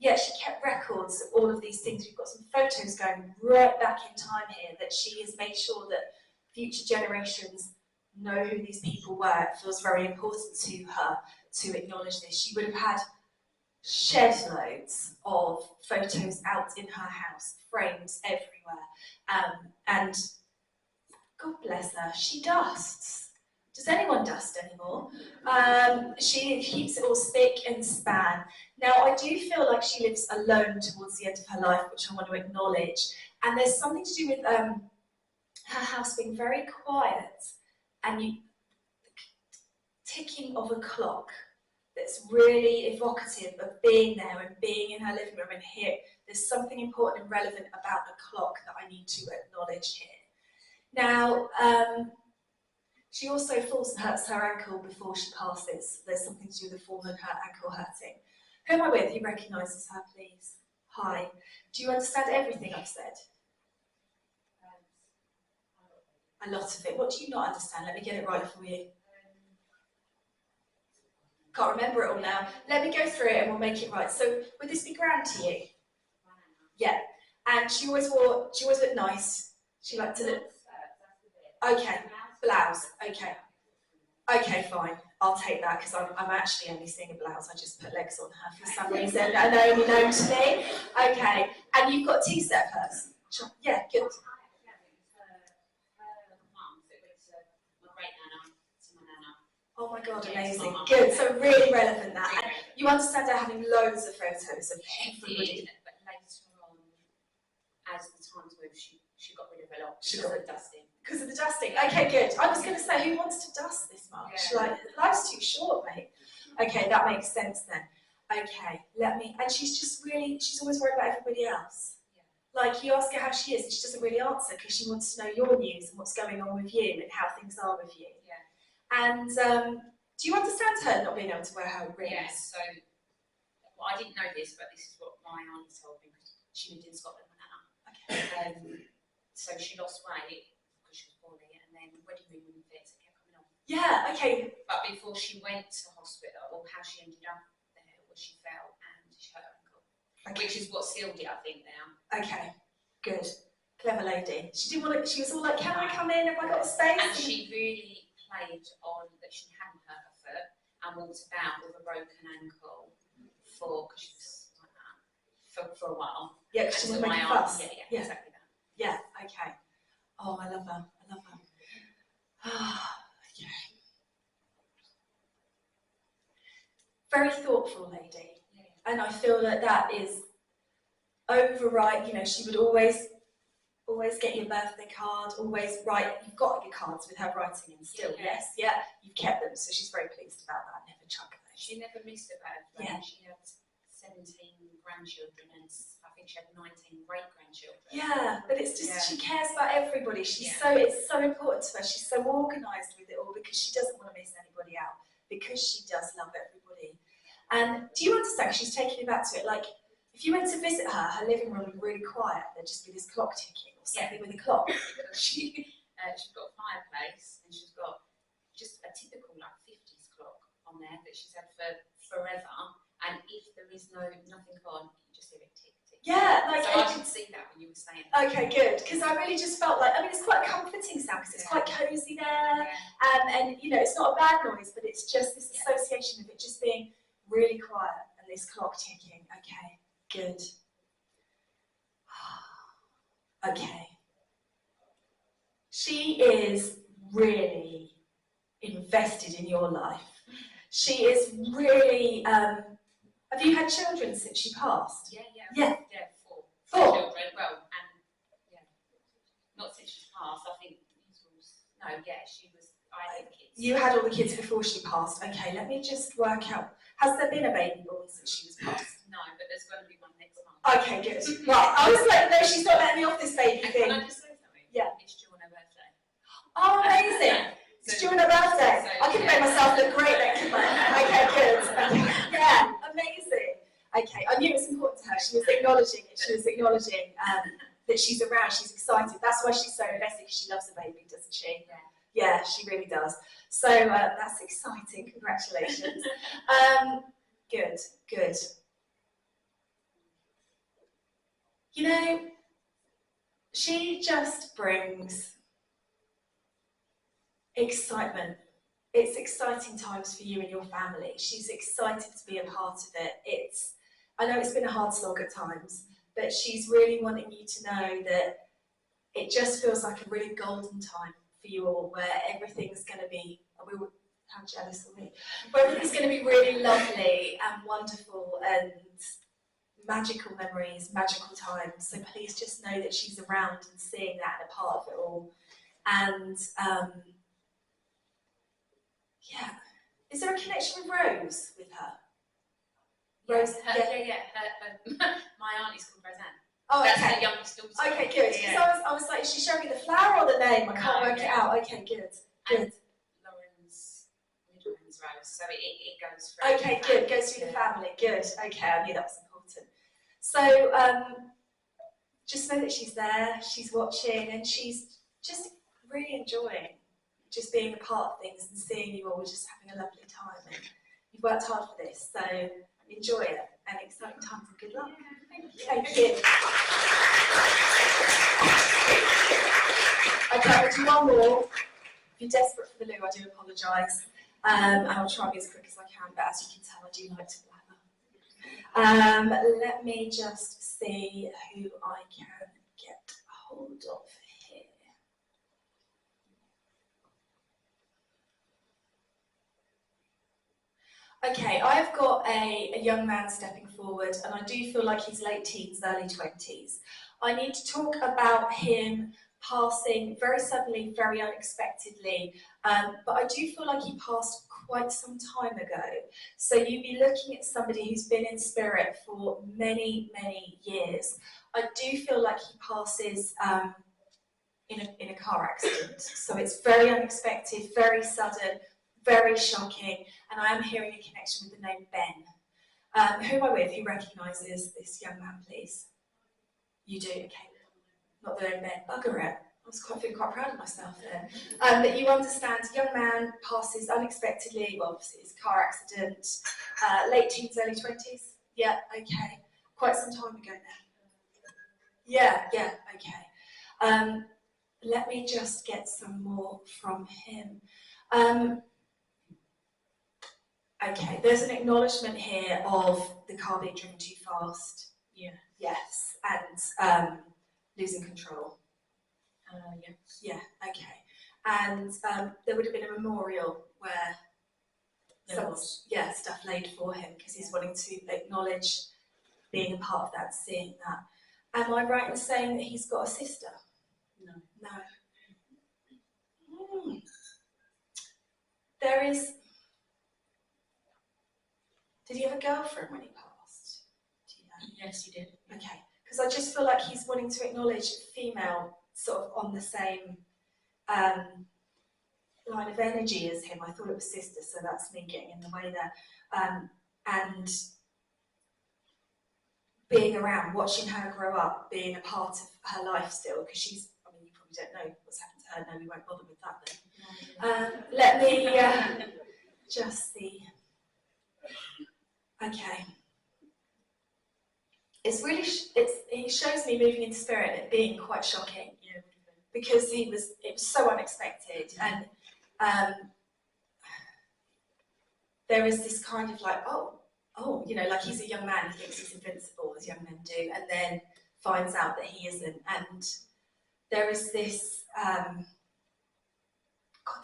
she kept records of all of these things. We've got some photos going right back in time here that she has made sure that future generations know who these people were. It feels very important to her to acknowledge this. She would have had shed loads of photos out in her house, frames everywhere, and God bless her, she dusts. Does anyone dust anymore? She keeps it all spick and span. Now, I do feel like she lives alone towards the end of her life, which I want to acknowledge. And there's something to do with her house being very quiet and ticking of a clock that's really evocative of being there and being in her living room and here. There's something important and relevant about the clock that I need to acknowledge here. Now, she also falls and hurts her ankle before she passes. There's something to do with the fall and her ankle hurting. Who am I with? Who recognises her, please? Hi. Do you understand everything I've said? A lot of it. What do you not understand? Let me get it right for you. Can't remember it all now. Let me go through it and we'll make it right. So, would this be grand to you? Yeah. And she always looked nice. She liked to look. Okay. Blouse. Okay. Okay, fine. I'll take that because I'm actually only seeing a blouse. I just put legs on her for some reason and only known to me. Okay. And you've got a tea set of hers? Yeah, good. Oh my God, amazing. Good, so really relevant that. And you understand her having loads of photos of everybody. But later on, as the times moved, she got rid of a lot because of the dusting. Because of the dusting. Okay, good. I was going to say, who wants to dust this much? Yeah. Like, life's too short, mate. Okay, that makes sense then. Okay, and she's always worried about everybody else. Yeah. Like, you ask her how she is, and she doesn't really answer because she wants to know your news and what's going on with you and how things are with you. Yeah. And do you understand her not being able to wear her rings? Yes, so well, I didn't know this, but this is what my auntie told me because she lived in Scotland with Anna. Okay. So she lost weight because she was poorly, and then wedding ring wouldn't fit, so it kept coming off. Yeah, okay. But before she went to hospital, or how she ended up there, was she fell and she hurt her ankle, which is what sealed it, I think, now. Okay, good. Clever lady. She didn't want to, she was all like, can I come in? Have I got a space? And she really played on that she hadn't hurt her foot and walked about with a broken ankle because she was like that for a while. Yeah, because she was making a fuss. Yeah, exactly that. Yeah, okay. Oh, I love her. I love her. Okay. Very thoughtful lady. Yeah. And I feel that is override, she would always get your birthday card, always write. You've got your cards with her writing in still, yes? Yeah, you've kept them, so she's very pleased about that. Never chuck those. She never missed a birthday. Yeah. She had 17 grandchildren and I think she had 19 great-grandchildren. Yeah, but it's just, she cares about everybody. It's so important to her. She's so organised with it all because she doesn't want to miss anybody out, because she does love everybody. And do you understand? She's taking you back to it. Like, if you went to visit her, her living room would be really quiet. There'd just be this clock ticking or something with a clock. She's got a fireplace and she's got just a typical like 50s clock on there that she's had for forever. And if there is nothing on, you just hear it tick, tick. Yeah, like So I could see that when you were saying that. okay, good, because I really just felt like, I mean, it's quite a comforting sound because it's quite cosy there, and you know, it's not a bad noise, but it's just this association of it just being really quiet and this clock ticking. Okay, good. Okay. She is really invested in your life. She is really. Have you had children since she passed? Yeah, four. Four? Children, well, and not since she's passed. I think she was. I had kids. You had all the kids before she passed. Okay, let me just work out. Has there been a baby born since she was passed? No, but there's going to be one next month. Okay, good. Right, I was like, no, she's not letting me off this baby And thing. can I just say something? Yeah. It's due on her birthday. Oh, amazing. It's during her birthday. I could make myself look great then, couldn't I? Okay, good. Okay. Yeah, amazing. Okay, I knew it was important to her. She was acknowledging it. She was acknowledging that she's around. She's excited. That's why she's so invested, because she loves the baby, doesn't she? Yeah, she really does. So that's exciting. Congratulations. Good, good. You know, she just brings excitement. It's exciting times for you and your family. She's excited to be a part of it. I know it's been a hard slog at times, but she's really wanting you to know that it just feels like a really golden time for you all, where everything's going to be, how jealous are we? Where everything's going to be really lovely and wonderful and magical memories, magical times. So please just know that she's around and seeing that and a part of it all. And yeah. Is there a connection with Rose with her? Rose, my aunt is called Roseanne. Oh, That's okay. her youngest daughter. Okay, good. Because I was like, is she showing me the flower or the name? I can't work it out. Okay, good. Good. And Lauren's Rose, so it goes through. Okay, good. Goes through the family. Good. Okay, I knew that was important. So just know that she's there, she's watching, and she's just really enjoying just being a part of things and seeing you all just having a lovely time. And you've worked hard for this, so enjoy it and exciting times and good luck. Thank you. Okay, I'll do one more. If you're desperate for the loo, I do apologise. And I'll try and be as quick as I can, but as you can tell, I do like to blather. Let me just see who I can get hold of here. Okay, I've got a young man stepping forward, and I do feel like he's late teens, early 20s. I need to talk about him passing very suddenly, very unexpectedly, but I do feel like he passed quite some time ago. So you'd be looking at somebody who's been in spirit for many, many years. I do feel like he passes in a car accident. So it's very unexpected, very sudden, very shocking, and I am hearing a connection with the name Ben. Who am I with? Who recognises this young man, please? You do, okay. Not the name Ben, bugger it. I was feeling quite proud of myself there. But you understand, young man passes unexpectedly, well, obviously it's a car accident, late teens, early 20s? Yeah, okay. Quite some time ago now. Yeah, okay. Let me just get some more from him. Okay, there's an acknowledgement here of the car being driven too fast. Yeah. Yes, and losing control. Yeah, okay. And there would have been a memorial where stuff laid for him, because he's wanting to acknowledge being a part of that, seeing that. Am I right in saying that he's got a sister? No. There is. Did he have a girlfriend when he passed? Do you know? Yes, you did. Okay, because I just feel like he's wanting to acknowledge female sort of on the same line of energy as him. I thought it was sister, so that's me getting in the way there. And being around, watching her grow up, being a part of her life still, because she's, I mean, you probably don't know what's happened to her, no, we won't bother with that then. Let me just see. Okay. It's really, he shows me moving into spirit and it being quite shocking, because it was so unexpected, and there is this kind of like, oh, like he's a young man, he thinks he's invincible, as young men do, and then finds out that he isn't, and there is this,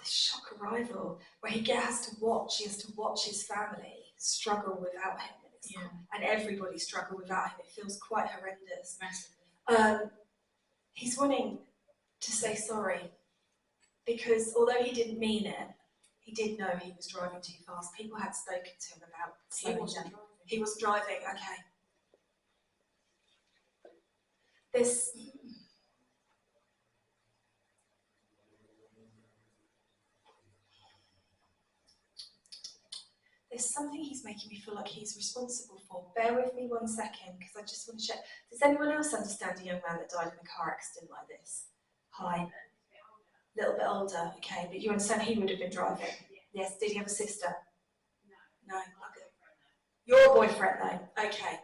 this shock arrival where he has to watch his family struggle without him. And everybody struggle without him. It feels quite horrendous. He's wanting to say sorry, because although he didn't mean it, he did know he was driving too fast. People had spoken to him about slowing down. He was driving, okay. There's something he's making me feel like he's responsible for. Bear with me 1 second, because I just want to check. Does anyone else understand a young man that died in a car accident like this? Hi. A little bit older, okay. But you understand he would have been driving? Yes. Did he have a sister? No. Okay. Your boyfriend, though? Okay.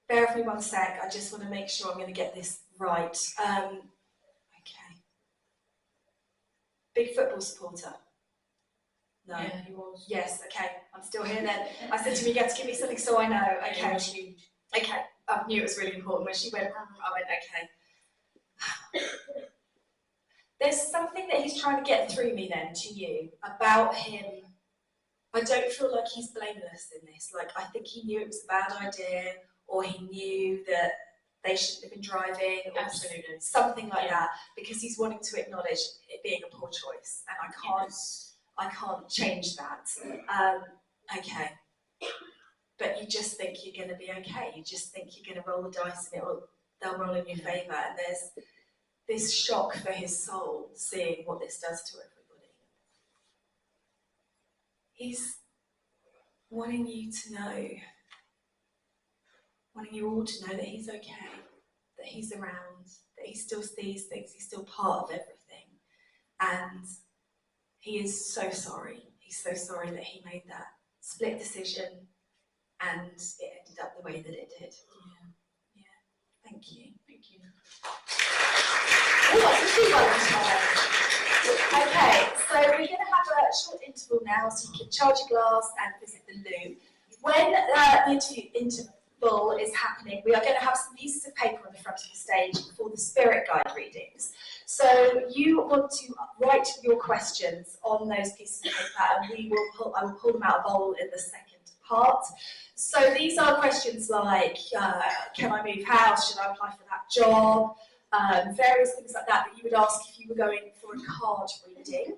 Bear with me 1 sec. I just want to make sure I'm going to get this right. Okay. Big football supporter? No. Yeah, he was. Yes, okay. I'm still here then. I said to him, you have to give me something so I know. Okay. Yeah, it was huge. Okay. I knew it was really important. When she went, I went, okay. There's something that he's trying to get through me then to you about him. I don't feel like he's blameless in this. Like, I think he knew it was a bad idea, or he knew that they shouldn't have been driving, or Absolutely. something like that, because he's wanting to acknowledge it being a poor choice, and I can't change that. Okay. But you just think you're going to be okay. You just think you're going to roll the dice and they'll roll in your favour. And there's this shock for his soul, seeing what this does to everybody. He's wanting you all to know that he's okay, that he's around, that he still sees things, he's still part of everything. And he is so sorry. He's so sorry that he made that split decision and it ended up the way that it did. Yeah. Thank you. Thank you. Oh, I can see one. Okay, so we're going to have a short interval now, so you can charge your glass and visit the loo. When the interval is happening, we are going to have some pieces of paper on the front of the stage for the spirit guide readings. So you want to write your questions on those pieces of paper, and I will pull them out of a bowl in the second part. So these are questions like, can I move house? Should I apply for that job? Various things like that you would ask if you were going for a card reading.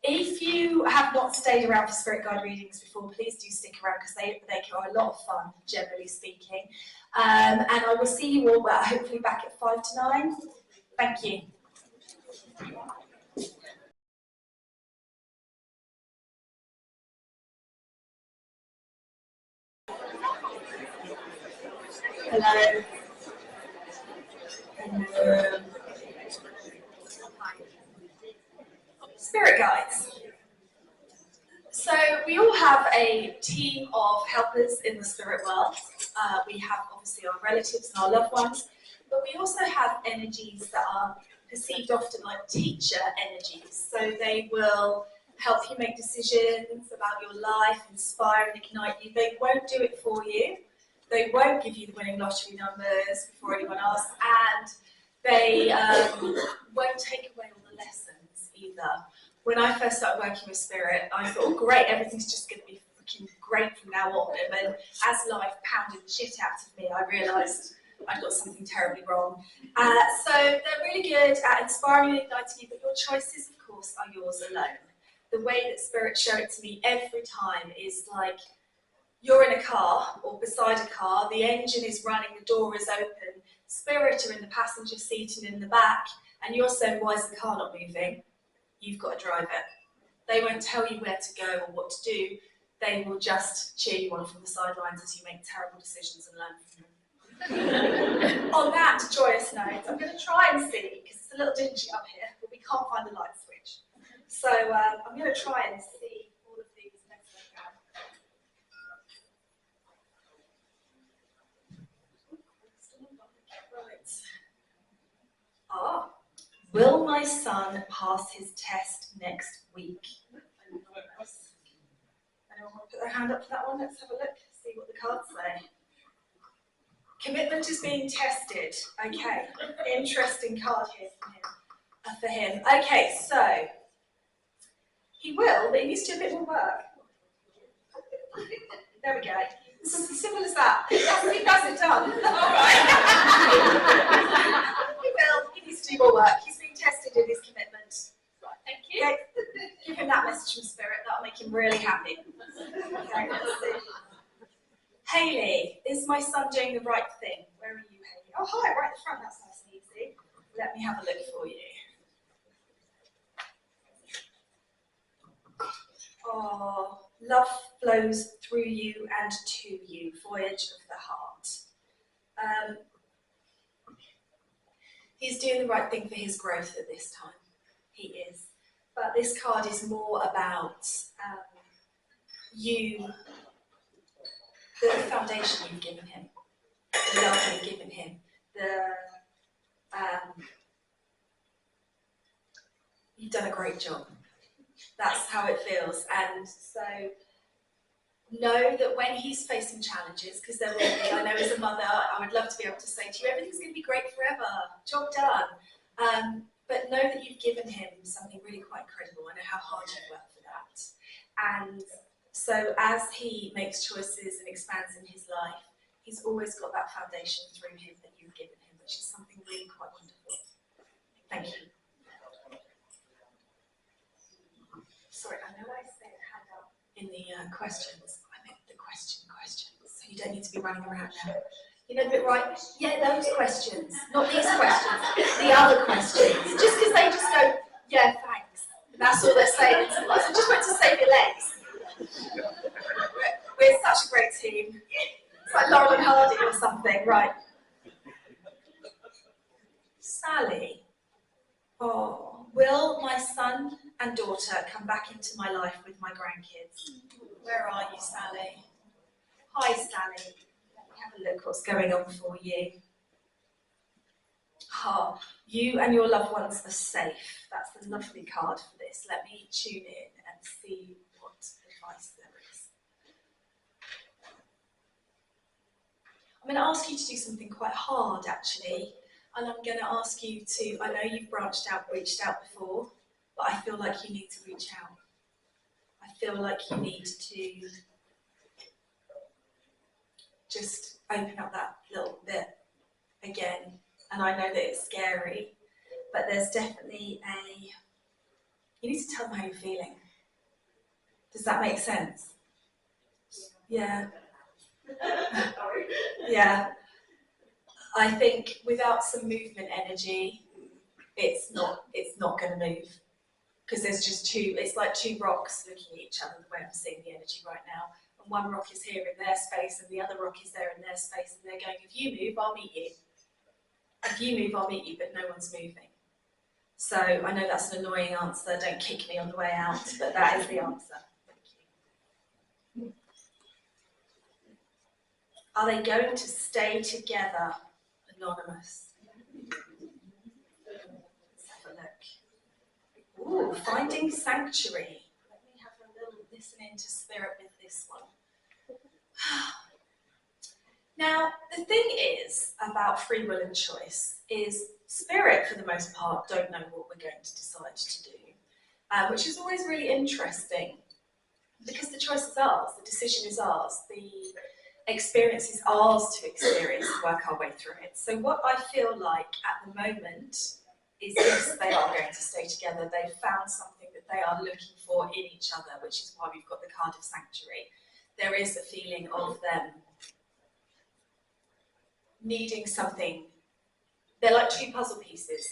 If you have not stayed around for spirit guide readings before, please do stick around, because they are a lot of fun, generally speaking. And I will see you all hopefully back at 5 to 9. Thank you. Hello. Spirit guides. So we all have a team of helpers in the spirit world. We have obviously our relatives and our loved ones, but we also have energies that are perceived often like teacher energies. So they will help you make decisions about your life, inspire and ignite you. They won't do it for you. They won't give you the winning lottery numbers before anyone asks, and they won't take away all the lessons either. When I first started working with spirit, I thought, great, everything's just going to be freaking great from now on. And then as life pounded the shit out of me, I realised I'd got something terribly wrong. So they're really good at inspiring and igniting you, but your choices, of course, are yours alone. The way that spirits show it to me every time is like, you're in a car or beside a car, the engine is running, the door is open, spirit are in the passenger seat and in the back, and you're saying, why is the car not moving? You've got to drive it. They won't tell you where to go or what to do. They will just cheer you on from the sidelines as you make terrible decisions and learn from them. On that joyous note, I'm going to try and see, because it's a little dingy up here, but we can't find the light switch. So I'm going to try and see all of these next I can. Right. Ah, will my son pass his test next week? Anyone want to put their hand up for that one? Let's have a look, see what the cards say. Commitment is being tested. Okay, interesting card here for him. Okay, so he will, but he needs to do a bit more work. There we go. It's as simple as that. He has it done. All right. He will. He needs to do more work. He's being tested in his commitment. Right, thank you. Okay. Give him that message from Spirit. That'll make him really happy. Okay, let's see. Hayley, is my son doing the right thing? Where are you, Hayley? Oh, hi, right at the front. That's nice and easy. Let me have a look for you. Oh, love flows through you and to you. Voyage of the heart. He's doing the right thing for his growth at this time. He is. But this card is more about you, the foundation you've given him, the love you've given him, you've done a great job. That's how it feels. And so know that when he's facing challenges, because there will be, I know as a mother, I would love to be able to say to you, everything's going to be great forever, job done. But know that you've given him something really quite incredible. I know how hard you've worked for that. And so as he makes choices and expands in his life, he's always got that foundation through him that you've given him, which is something really quite wonderful. Thank you. Sorry, I know I said hand up in the questions. I meant the questions, so you don't need to be running around now. You know the bit right? Yeah, those questions, not these questions, the other questions. Just because they just go, yeah, thanks. And that's all they're saying. So I just went to save your legs. We're such a great team. It's like Laurel and Hardy or something, right? Sally. Oh, will my son and daughter come back into my life with my grandkids? Where are you, Sally? Hi, Sally. Let me have a look what's going on for you. Oh, you and your loved ones are safe. That's a lovely card for this. Let me tune in and see what advice there is. I'm going to ask you to do something quite hard, actually. And I'm going to ask you to, I know you've reached out before, but I feel like you need to reach out. I feel like you need to just open up that little bit again. And I know that it's scary, but there's definitely you need to tell them how you're feeling. Does that make sense? Yeah. Yeah. I think without some movement energy, it's not going to move, because there's just it's like two rocks looking at each other, the way I'm seeing the energy right now. And one rock is here in their space, and the other rock is there in their space, and they're going, if you move, I'll meet you. If you move, I'll meet you, but no one's moving. So I know that's an annoying answer, don't kick me on the way out, but that is the answer. Thank you. Are they going to stay together? Anonymous. Let's have a look. Ooh, finding sanctuary. Let me have a little listen into spirit with this one. Now, the thing is about free will and choice is spirit, for the most part, don't know what we're going to decide to do, which is always really interesting, because the choice is ours, the decision is ours, the experience is ours to experience and work our way through it. So what I feel like at the moment is, yes, they are going to stay together. They've found something that they are looking for in each other, which is why we've got the card of sanctuary. There is a feeling of them needing something. They're like two puzzle pieces.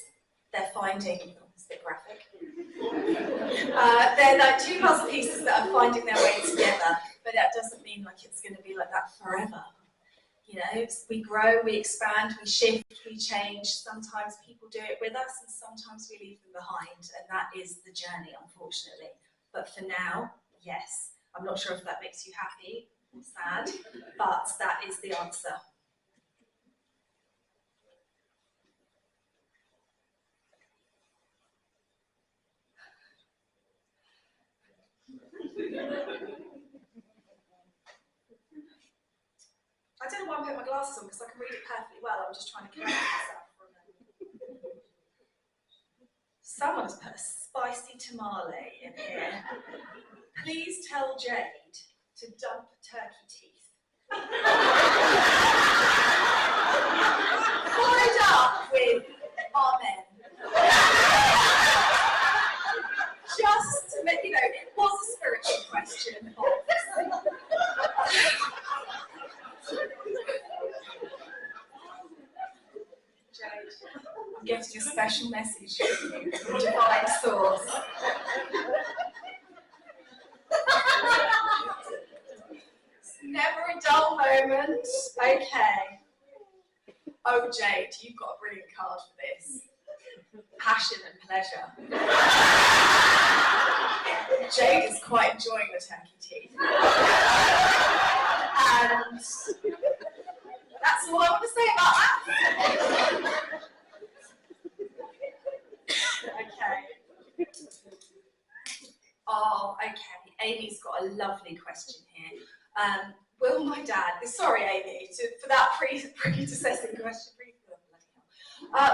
They're finding, it's a bit graphic. They're like two puzzle pieces that are finding their way together, but that doesn't mean like it's going to be like that forever. You know, we grow, we expand, we shift, we change. Sometimes people do it with us and sometimes we leave them behind, and that is the journey, unfortunately. But for now, yes. I'm not sure if that makes you happy or sad, but that is the answer. I don't know why I'm putting my glasses on, because I can read it perfectly well. I'm just trying to catch myself for a moment. Someone's put a spicy tamale in here. Please tell Jade to dump turkey teeth. Followed up with amen. Just to make, it was a spiritual question. Jade, I'm getting a special message from you from divine source. Never a dull moment. Okay. Oh, Jade, you've got a brilliant card for this. Passion and pleasure. Jade is quite enjoying the turkey teeth. And that's all I want to say about that. Okay. Oh, okay. Amy's got a lovely question here. Will my dad, sorry Amy, for that predecessing question,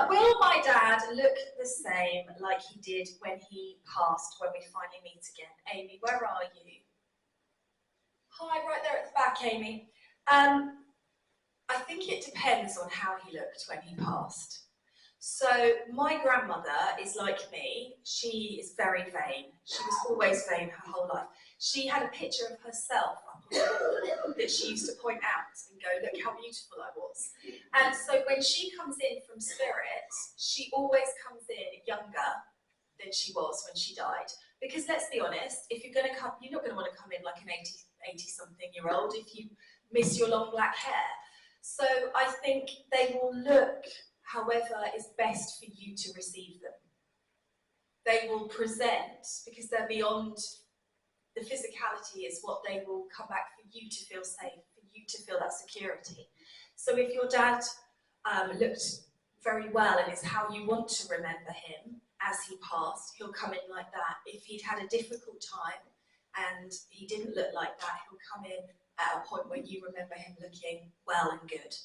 will my dad look the same like he did when he passed, when we finally meet again? Amy, where are you? Hi, right there at the back, Amy. I think it depends on how he looked when he passed. So my grandmother is like me. She is very vain. She was always vain her whole life. She had a picture of herself up on the wall that she used to point out and go, look how beautiful I was. And so when she comes in from spirit, she always comes in younger than she was when she died. Because let's be honest, if you're going to come, you're not going to want to come in like an 80-something-year-old if you miss your long black hair. So I think they will look however is best for you to receive them. They will present, because they're beyond, the physicality is what they will come back for you to feel safe, for you to feel that security. So if your dad looked very well and is how you want to remember him as he passed, he'll come in like that. If he'd had a difficult time and he didn't look like that, he'll come in at a point where you remember him looking well and good.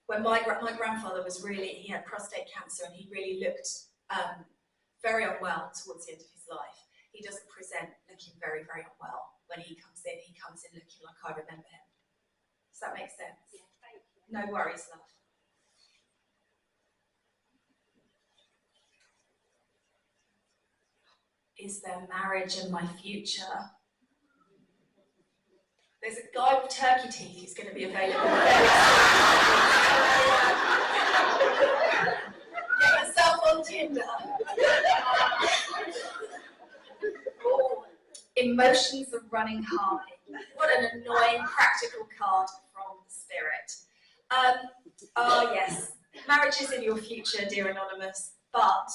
When my grandfather was he had prostate cancer and he really looked very unwell towards the end of his life. He doesn't present looking very, very unwell. When he comes in looking like I remember him. Does that make sense? Yeah, thank you. No worries, love. Is there marriage in my future? There's a guy with turkey teeth who's going to be available very soon. Get yourself on Tinder. Oh, emotions are running high. What an annoying practical card from the spirit. Oh yes, marriage is in your future, dear Anonymous, but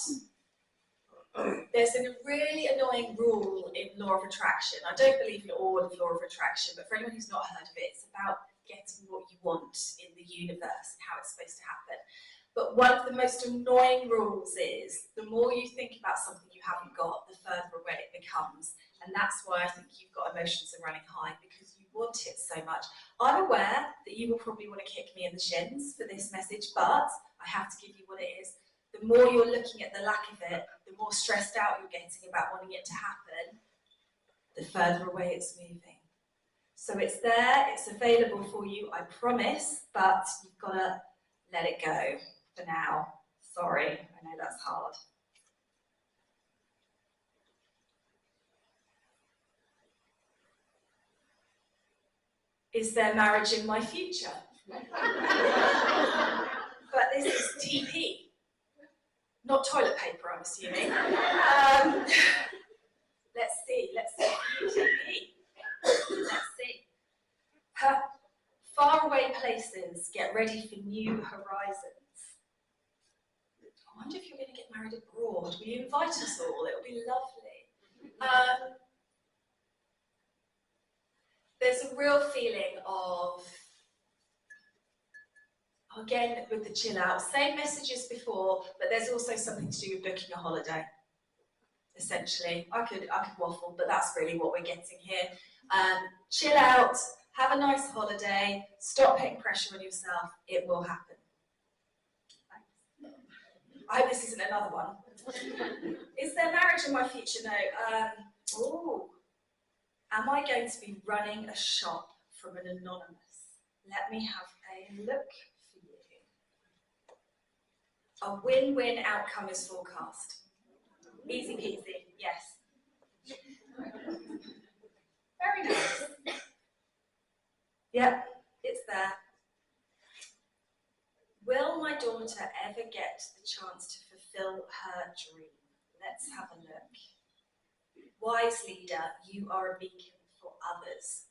there's a really annoying rule in law of attraction. I don't believe in all of law of attraction, but for anyone who's not heard of it, it's about getting what you want in the universe and how it's supposed to happen. But one of the most annoying rules is the more you think about something you haven't got, the further away it becomes. And that's why I think you've got emotions are running high, because you want it so much. I'm aware that you will probably want to kick me in the shins for this message, but I have to give you what it is. The more you're looking at the lack of it, the more stressed out you're getting about wanting it to happen, the further away it's moving. So it's there, it's available for you, I promise, but you've got to let it go for now. Sorry, I know that's hard. Is there marriage in my future? But this is TP. Not toilet paper, I'm assuming. Let's see. TP. Let's see. Faraway places, get ready for new horizons. I wonder if you're going to get married abroad. Will you invite us all? It'll be lovely. There's a real feeling of, again, with the chill out, same message as before, but there's also something to do with booking a holiday. Essentially, I could waffle, but that's really what we're getting here. Chill out, have a nice holiday, stop putting pressure on yourself, it will happen. Thanks. I hope this isn't another one. Is there marriage in my future? No. Am I going to be running a shop from an anonymous? Let me have a look for you. A win-win outcome is forecast. Easy peasy, yes. Very nice. Yep, it's there. Will my daughter ever get the chance to fulfill her dream? Let's have a look. Wise leader, you are a beacon for others.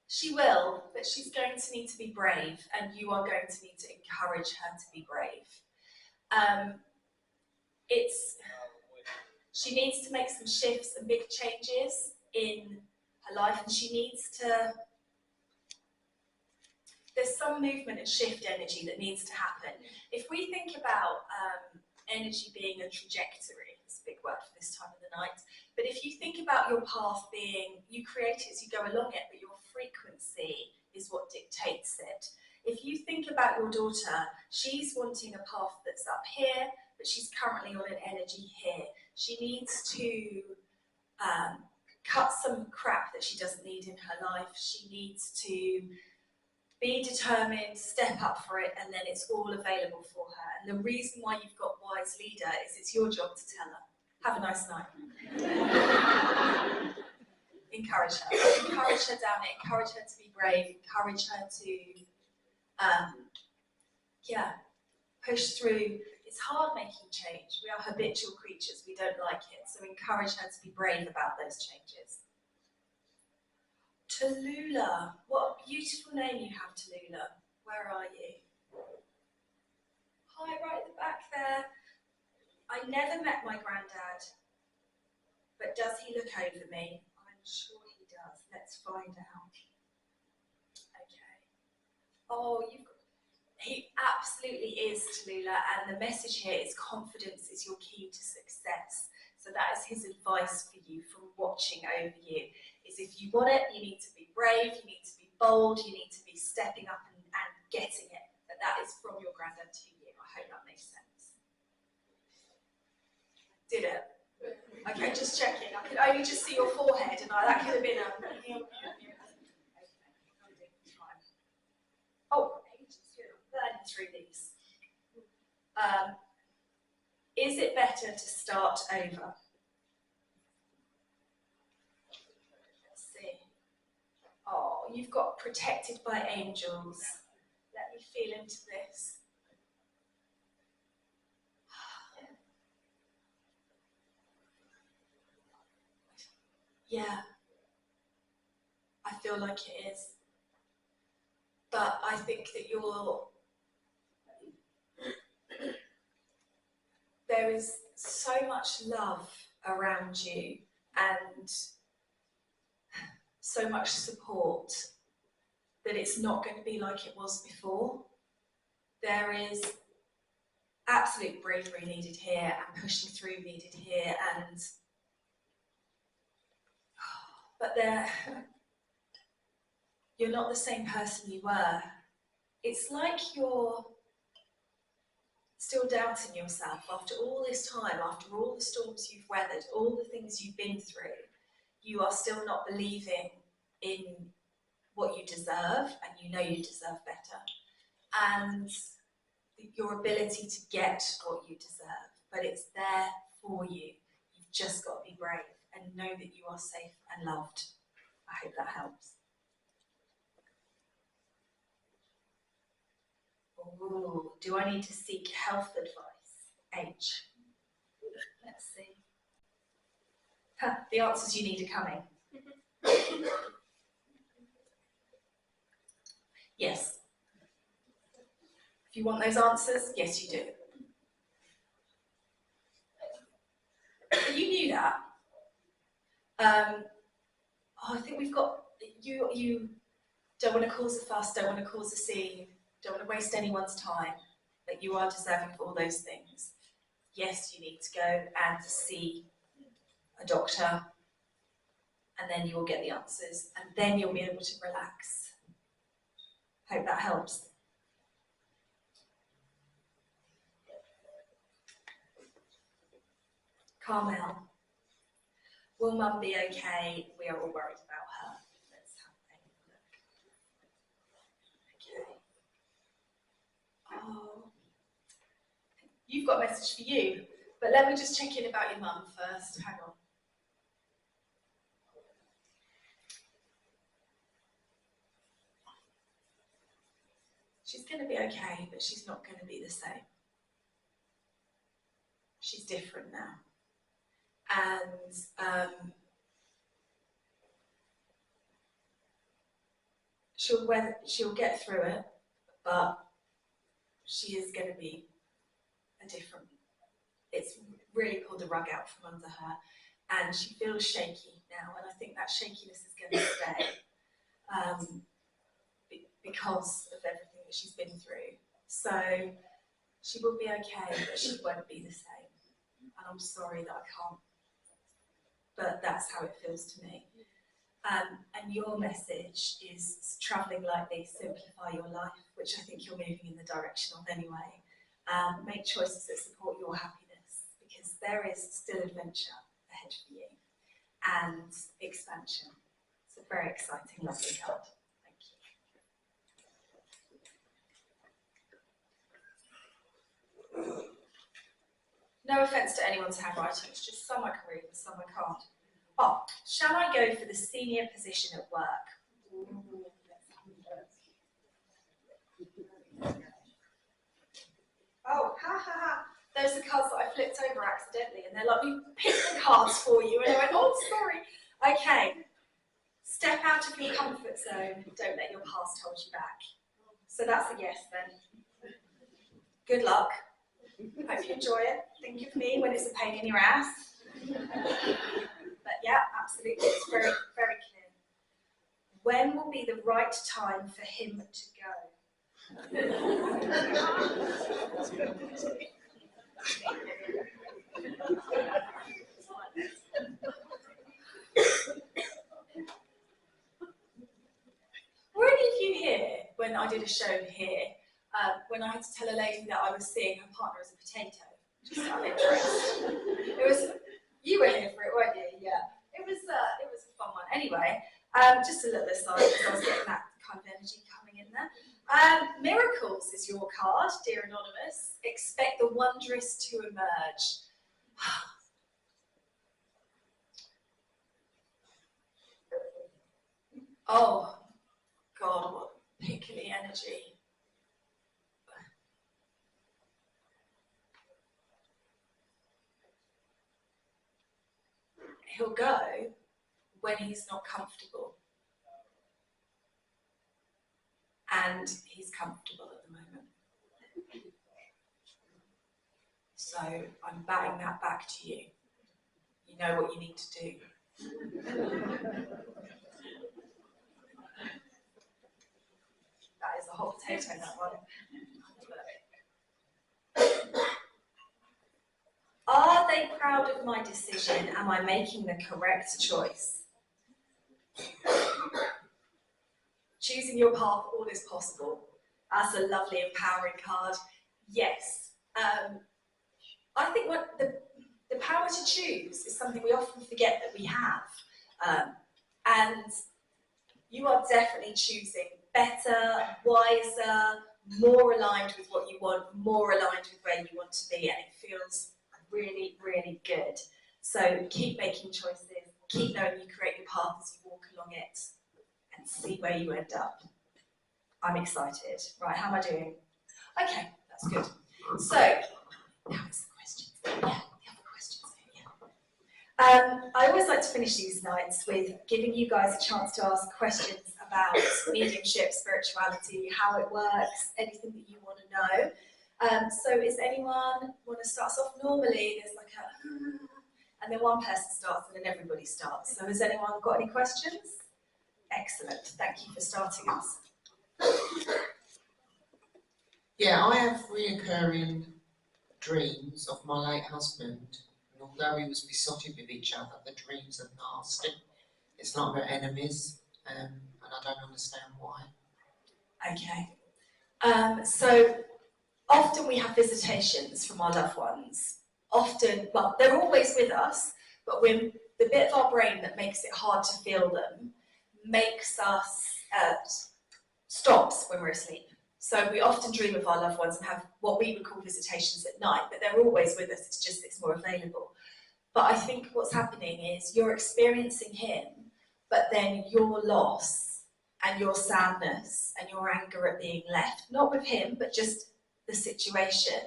She will, but she's going to need to be brave, and you are going to need to encourage her to be brave. She needs to make some shifts and big changes in her life, and she needs to, there's some movement and shift energy that needs to happen. If we think about energy being a trajectory, it's a big word for this time of the night, but if you think about your path being, you create it as you go along it, but your frequency is what dictates it. If you think about your daughter, she's wanting a path that's up here, but she's currently on an energy here. She needs to cut some crap that she doesn't need in her life. She needs to be determined, step up for it, and then it's all available for her. And the reason why you've got wise leader is it's your job to tell her, have a nice night. Encourage her. Encourage her down it. Encourage her to be brave. Encourage her to, push through. It's hard making change. We are habitual creatures. We don't like it. So encourage her to be brave about those changes. Tallulah. What a beautiful name you have, Tallulah. Where are you? Hi, right at the back there. I never met my granddad, but does he look over me? I'm sure he does. Let's find out. Okay. Oh, he absolutely is, Tallulah, and the message here is confidence is your key to success. So that is his advice for you from watching over you, is if you want it, you need to be brave, you need to be bold, you need to be stepping up and getting it. But that is from your granddad to you. I hope that makes sense. Did it? Okay, just checking. I could only just see your forehead, and that could have been a... Oh, learning through these. Is it better to start over? Let's see. Oh, you've got protected by angels. Let me feel into this. Yeah, I feel like it is. But I think that there is so much love around you and so much support that it's not going to be like it was before. There is absolute bravery needed here and pushing through needed here, but you're not the same person you were. It's like you're still doubting yourself after all this time, after all the storms you've weathered, all the things you've been through. You are still not believing in what you deserve, and you know you deserve better, and your ability to get what you deserve, but it's there for you. You've just got to be brave and know that you are safe and loved. I hope that helps. Ooh, do I need to seek health advice? H. Let's see. The answers you need are coming. Yes. If you want those answers, yes you do. But you knew that. I think we've got, you don't want to cause a fuss, don't want to cause a scene, don't want to waste anyone's time, but you are deserving of all those things. Yes, you need to go and see a doctor, and then you will get the answers, and then you'll be able to relax. Hope that helps. Carmel. Will Mum be okay? We are all worried about her. Let's have a look. Okay. Oh. You've got a message for you, but let me just check in about your mum first. Hang on. She's going to be okay, but she's not going to be the same. She's different now. And she'll get through it, but she is going to be a different. It's really pulled the rug out from under her, and she feels shaky now, and I think that shakiness is going to stay because of everything that she's been through. So she will be okay, but she won't be the same. And I'm sorry that I can't, but that's how it feels to me. And your message is travelling lightly, simplify your life, which I think you're moving in the direction of anyway. Make choices that support your happiness, because there is still adventure ahead for you and expansion. It's a very exciting, lovely card. Thank you. No offence to anyone's handwriting, it's just some I can read and some I can't. Oh, shall I go for the senior position at work? Oh, ha ha ha. Those are cards that I flipped over accidentally, and they're like, we picked the cards for you, and I went, oh, sorry. Okay. Step out of your comfort zone. Don't let your past hold you back. So that's a yes then. Good luck. Hope you enjoy it. Think of me when it's a pain in your ass. But yeah, absolutely, it's very, very clear. When will be the right time for him to go? Were any of you here when I did a show here, when I had to tell a lady that I was seeing her partner as a potato? Just out of interest. It was, you were here for it, weren't you? Yeah. It was a fun one. Anyway, just a little aside, because I was getting that kind of energy coming in there. Miracles is your card, dear Anonymous. Expect the wondrous to emerge. Oh, God, what pickly energy. He'll go when he's not comfortable. And he's comfortable at the moment. So I'm batting that back to you. You know what you need to do. That is a hot potato, that one. Are they proud of my decision? Am I making the correct choice? Choosing your path, all is possible. That's a lovely, empowering card. Yes. I think what the power to choose is something we often forget that we have. And you are definitely choosing better, wiser, more aligned with what you want, more aligned with where you want to be, and it feels really, really good. So keep making choices, keep knowing you create your path as you walk along it, and see where you end up. I'm excited. Right, how am I doing? Okay, that's good. So, now it's the questions. Yeah, the other questions. Yeah. I always like to finish these nights with giving you guys a chance to ask questions about mediumship, spirituality, how it works, anything that you want to know. So is anyone want to start us off? Normally there's like a, and then one person starts and then everybody starts. So has anyone got any questions? Excellent, thank you for starting us. Yeah, I have reoccurring dreams of my late husband, and although we was besotted with each other, the dreams are nasty. It's like we're enemies, and I don't understand why. Okay. So often we have visitations from our loved ones. Often, well, they're always with us, but when the bit of our brain that makes it hard to feel them makes us stops when we're asleep. So we often dream of our loved ones and have what we would call visitations at night, but they're always with us, it's just it's more available. But I think what's happening is you're experiencing him, but then your loss and your sadness and your anger at being left, not with him, but just the situation,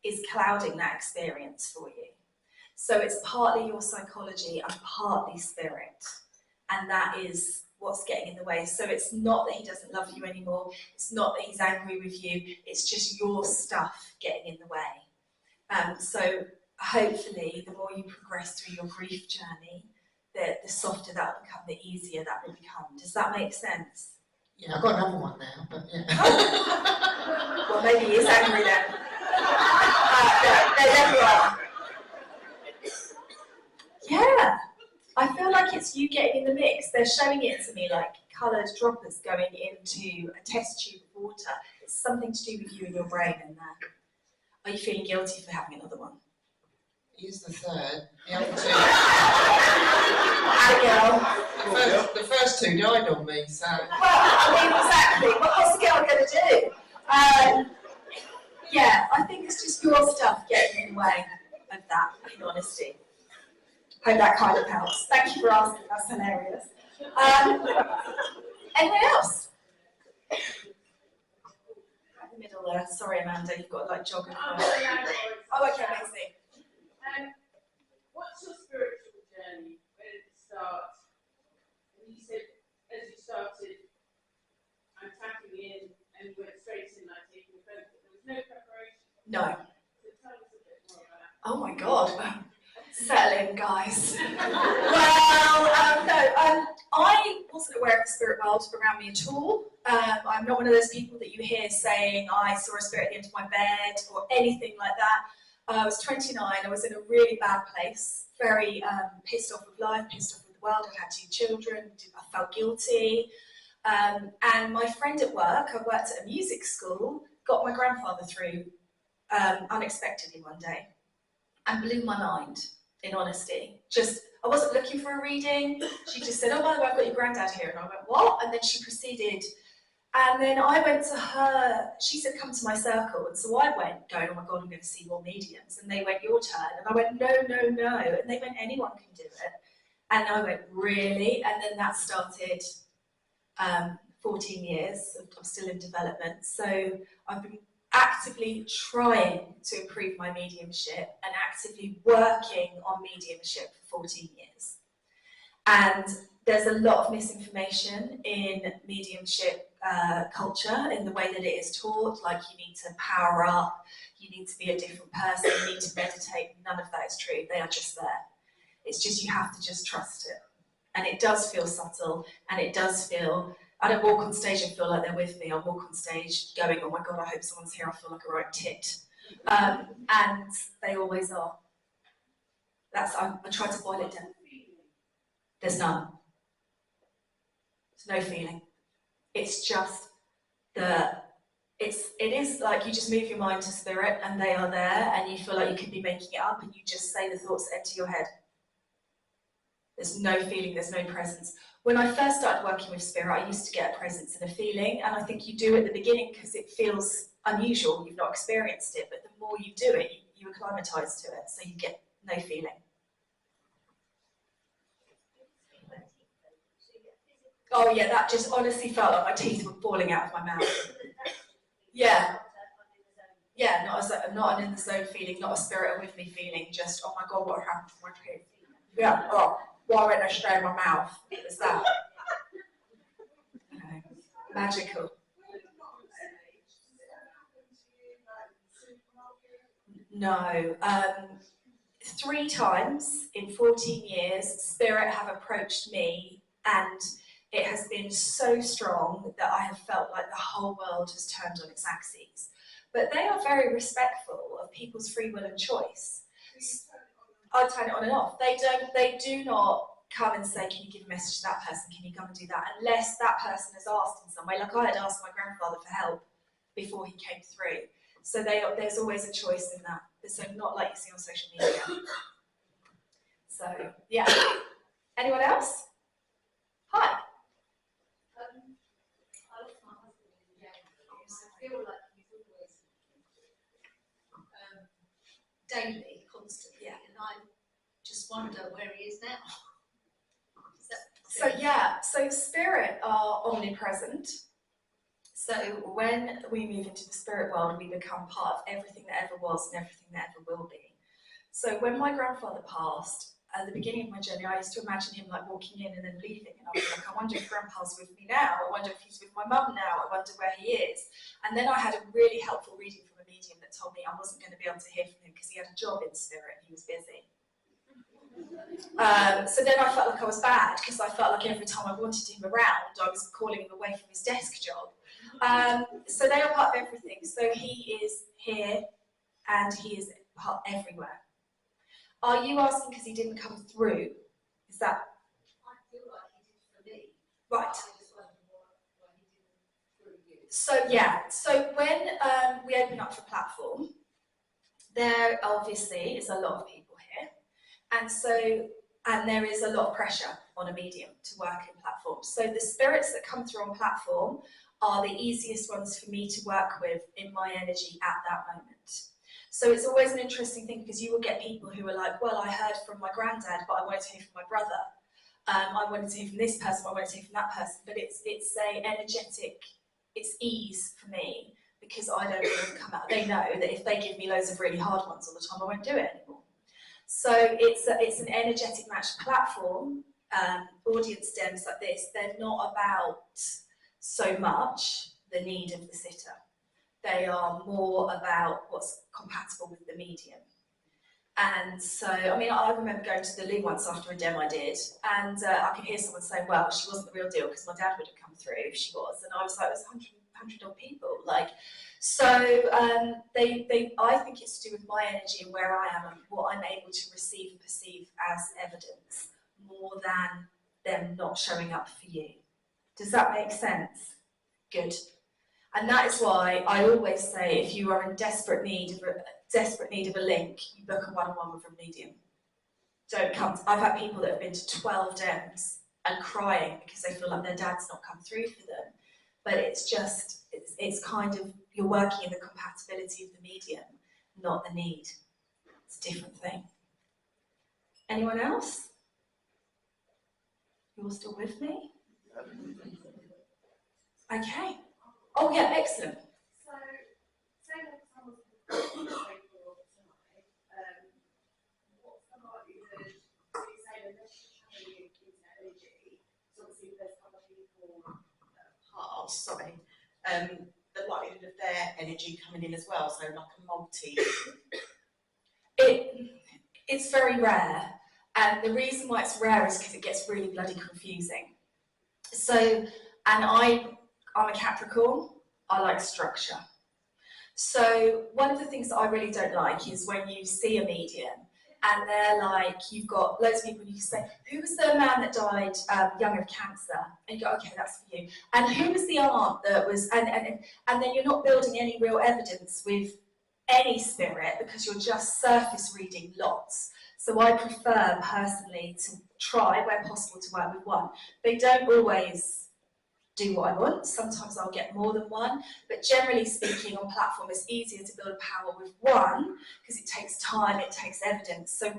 is clouding that experience for you. So it's partly your psychology and partly spirit, and that is what's getting in the way. So it's not that he doesn't love you anymore, it's not that he's angry with you, it's just your stuff getting in the way. So hopefully the more you progress through your grief journey, the softer that will become, the easier that will become. Does that make sense? Yeah, I've got another one now, but yeah. Well, maybe he is angry then. They never are. Yeah, I feel like it's you getting in the mix. They're showing it to me like coloured droppers going into a test tube of water. It's something to do with you and your brain in there. Are you feeling guilty for having another one? Here's the third. The other two. Abigail. The first two died on me, so. Well, I mean, exactly. What's the girl going to do? Yeah, I think it's just your stuff getting in the way of that, in honesty. Hope that kind of helps. Thank you for asking, that's hilarious. Anyone else? Right in the middle there. Sorry, Amanda, you've got to like jog across. Oh, okay, amazing. What's your spiritual journey? Where did it start? And you said, as you started, I'm tapping in, and you went straight in, like taking a photo. There was no preparation. No. So tell us a bit more about that. Oh my God. Settle in, guys. Well, no, I wasn't aware of the spirit world around me at all. I'm not one of those people that you hear saying, I saw a spirit at the end of my bed, or anything like that. I was 29, I was in a really bad place, very pissed off with life, pissed off with the world. I had 2 children, I felt guilty. And my friend at work, I worked at a music school, got my grandfather through unexpectedly one day and blew my mind, in honesty. I wasn't looking for a reading. She just said, oh, by the way, I've got your granddad here. And I went, what? And then she proceeded. And then I went to her, she said, come to my circle. And so I went going, oh my God, I'm going to see more mediums. And they went, your turn. And I went, no, no, no. And they went, anyone can do it. And I went, really? And then that started 14 years. I'm still in development. So I've been actively trying to improve my mediumship and actively working on mediumship for 14 years. And there's a lot of misinformation in mediumship culture in the way that it is taught, like you need to power up, you need to be a different person, you need to meditate. None of that is true. They are just there. It's just you have to just trust it. And it does feel subtle, and it does feel, I don't walk on stage and feel like they're with me. I walk on stage going, oh my God, I hope someone's here, I feel like a right tit. And they always are. I try to boil it down. There's none. There's no feeling. It's just it is like you just move your mind to spirit and they are there, and you feel like you could be making it up, and you just say the thoughts that enter your head. There's no feeling, there's no presence. When I first started working with spirit, I used to get a presence and a feeling, and I think you do at the beginning because it feels unusual, you've not experienced it, but the more you do it, you acclimatise to it, so you get no feeling. Oh yeah, that just honestly felt like my teeth were falling out of my mouth. Yeah. Yeah, not an in the zone feeling, not a spirit with me feeling, just, oh my God, what happened to my teeth? Yeah, oh, why went I straight in my mouth? It was that. Magical. No. 3 times in 14 years, Spirit have approached me, and it has been so strong that I have felt like the whole world has turned on its axes. But they are very respectful of people's free will and choice. I turn it on and off. They do not come and say, can you give a message to that person, can you come and do that, unless that person has asked in some way. Like I had asked my grandfather for help before he came through. So there's always a choice in that. So not like you see on social media. So, yeah. Anyone else? Hi. I lost my husband in January, and I feel like he's always daily, constantly, and I just wonder where he is now. So Spirit are omnipresent. So when we move into the spirit world, we become part of everything that ever was and everything that ever will be. So when my grandfather passed, at the beginning of my journey, I used to imagine him like walking in and then leaving, and I was like, I wonder if Grandpa's with me now, I wonder if he's with my mum now, I wonder where he is. And then I had a really helpful reading from a medium that told me I wasn't going to be able to hear from him because he had a job in spirit and he was busy. So then I felt like I was bad, because I felt like every time I wanted him around, I was calling him away from his desk job. So they are part of everything. So he is here and he is part everywhere. Are you asking because he didn't come through? Is that I feel like he did for me. right? I just wonder why he didn't through you. So yeah, so when we open up for platform, there obviously is a lot of people here, and there is a lot of pressure on a medium to work in platform. So the spirits that come through on platform are the easiest ones for me to work with in my energy at that moment. So it's always an interesting thing, because you will get people who are like, well, I heard from my granddad, but I wanted to hear from my brother. I wanted to hear from this person, I wanted to hear from that person. But it's a energetic, it's ease for me, because I don't want to come out. They know that if they give me loads of really hard ones all the time, I won't do it anymore. So it's an energetic match platform. Audience dems like this, they're not about so much the need of the sitter. They are more about what's compatible with the medium. And so, I mean, I remember going to the loo once after a dem I did, and I could hear someone saying, well, she wasn't the real deal because my dad would have come through if she was. And I was like, it was 100 odd people. Like, so I think it's to do with my energy and where I am and what I'm able to receive and perceive as evidence, more than them not showing up for you. Does that make sense? Good. And that is why I always say, if you are in desperate need of a link, you book a one-on-one with a medium. Don't come. I've had people that have been to 12 dems and crying because they feel like their dad's not come through for them. But it's just, it's kind of, you're working in the compatibility of the medium, not the need. It's a different thing. Anyone else? You all still with me? Okay. Oh yeah, excellent. So, say that someone's April tonight, what's the likelihood, so you say unless you're channeling into energy, so obviously there's other people Past, the likelihood of their energy coming in as well, so like a multi. It's very rare, and the reason why it's rare is because it gets really bloody confusing. So, and I'm a Capricorn, I like structure. So one of the things that I really don't like is when you see a medium and they're like, you've got loads of people and you say, who was the man that died young of cancer? And you go, okay, that's for you. And who was the aunt that was, and then you're not building any real evidence with any spirit, because you're just surface reading lots. So I prefer personally to try, where possible, to work with one. They don't always do what I want. Sometimes I'll get more than one, but generally speaking, on platform, it's easier to build power with one because it takes time, it takes evidence. So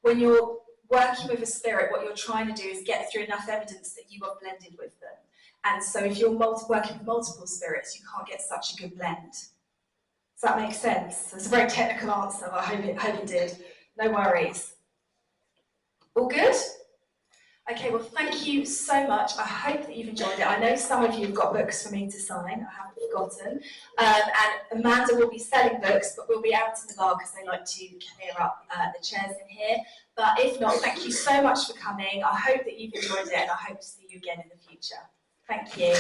when you're working with a spirit, what you're trying to do is get through enough evidence that you are blended with them. And so if you're working with multiple spirits, you can't get such a good blend. Does that make sense? It's a very technical answer, but I hope it did. No worries. All good? Okay, well, thank you so much. I hope that you've enjoyed it. I know some of you have got books for me to sign. I haven't forgotten. And Amanda will be selling books, but we'll be out in the bar because they like to clear up the chairs in here. But if not, thank you so much for coming. I hope that you've enjoyed it, and I hope to see you again in the future. Thank you.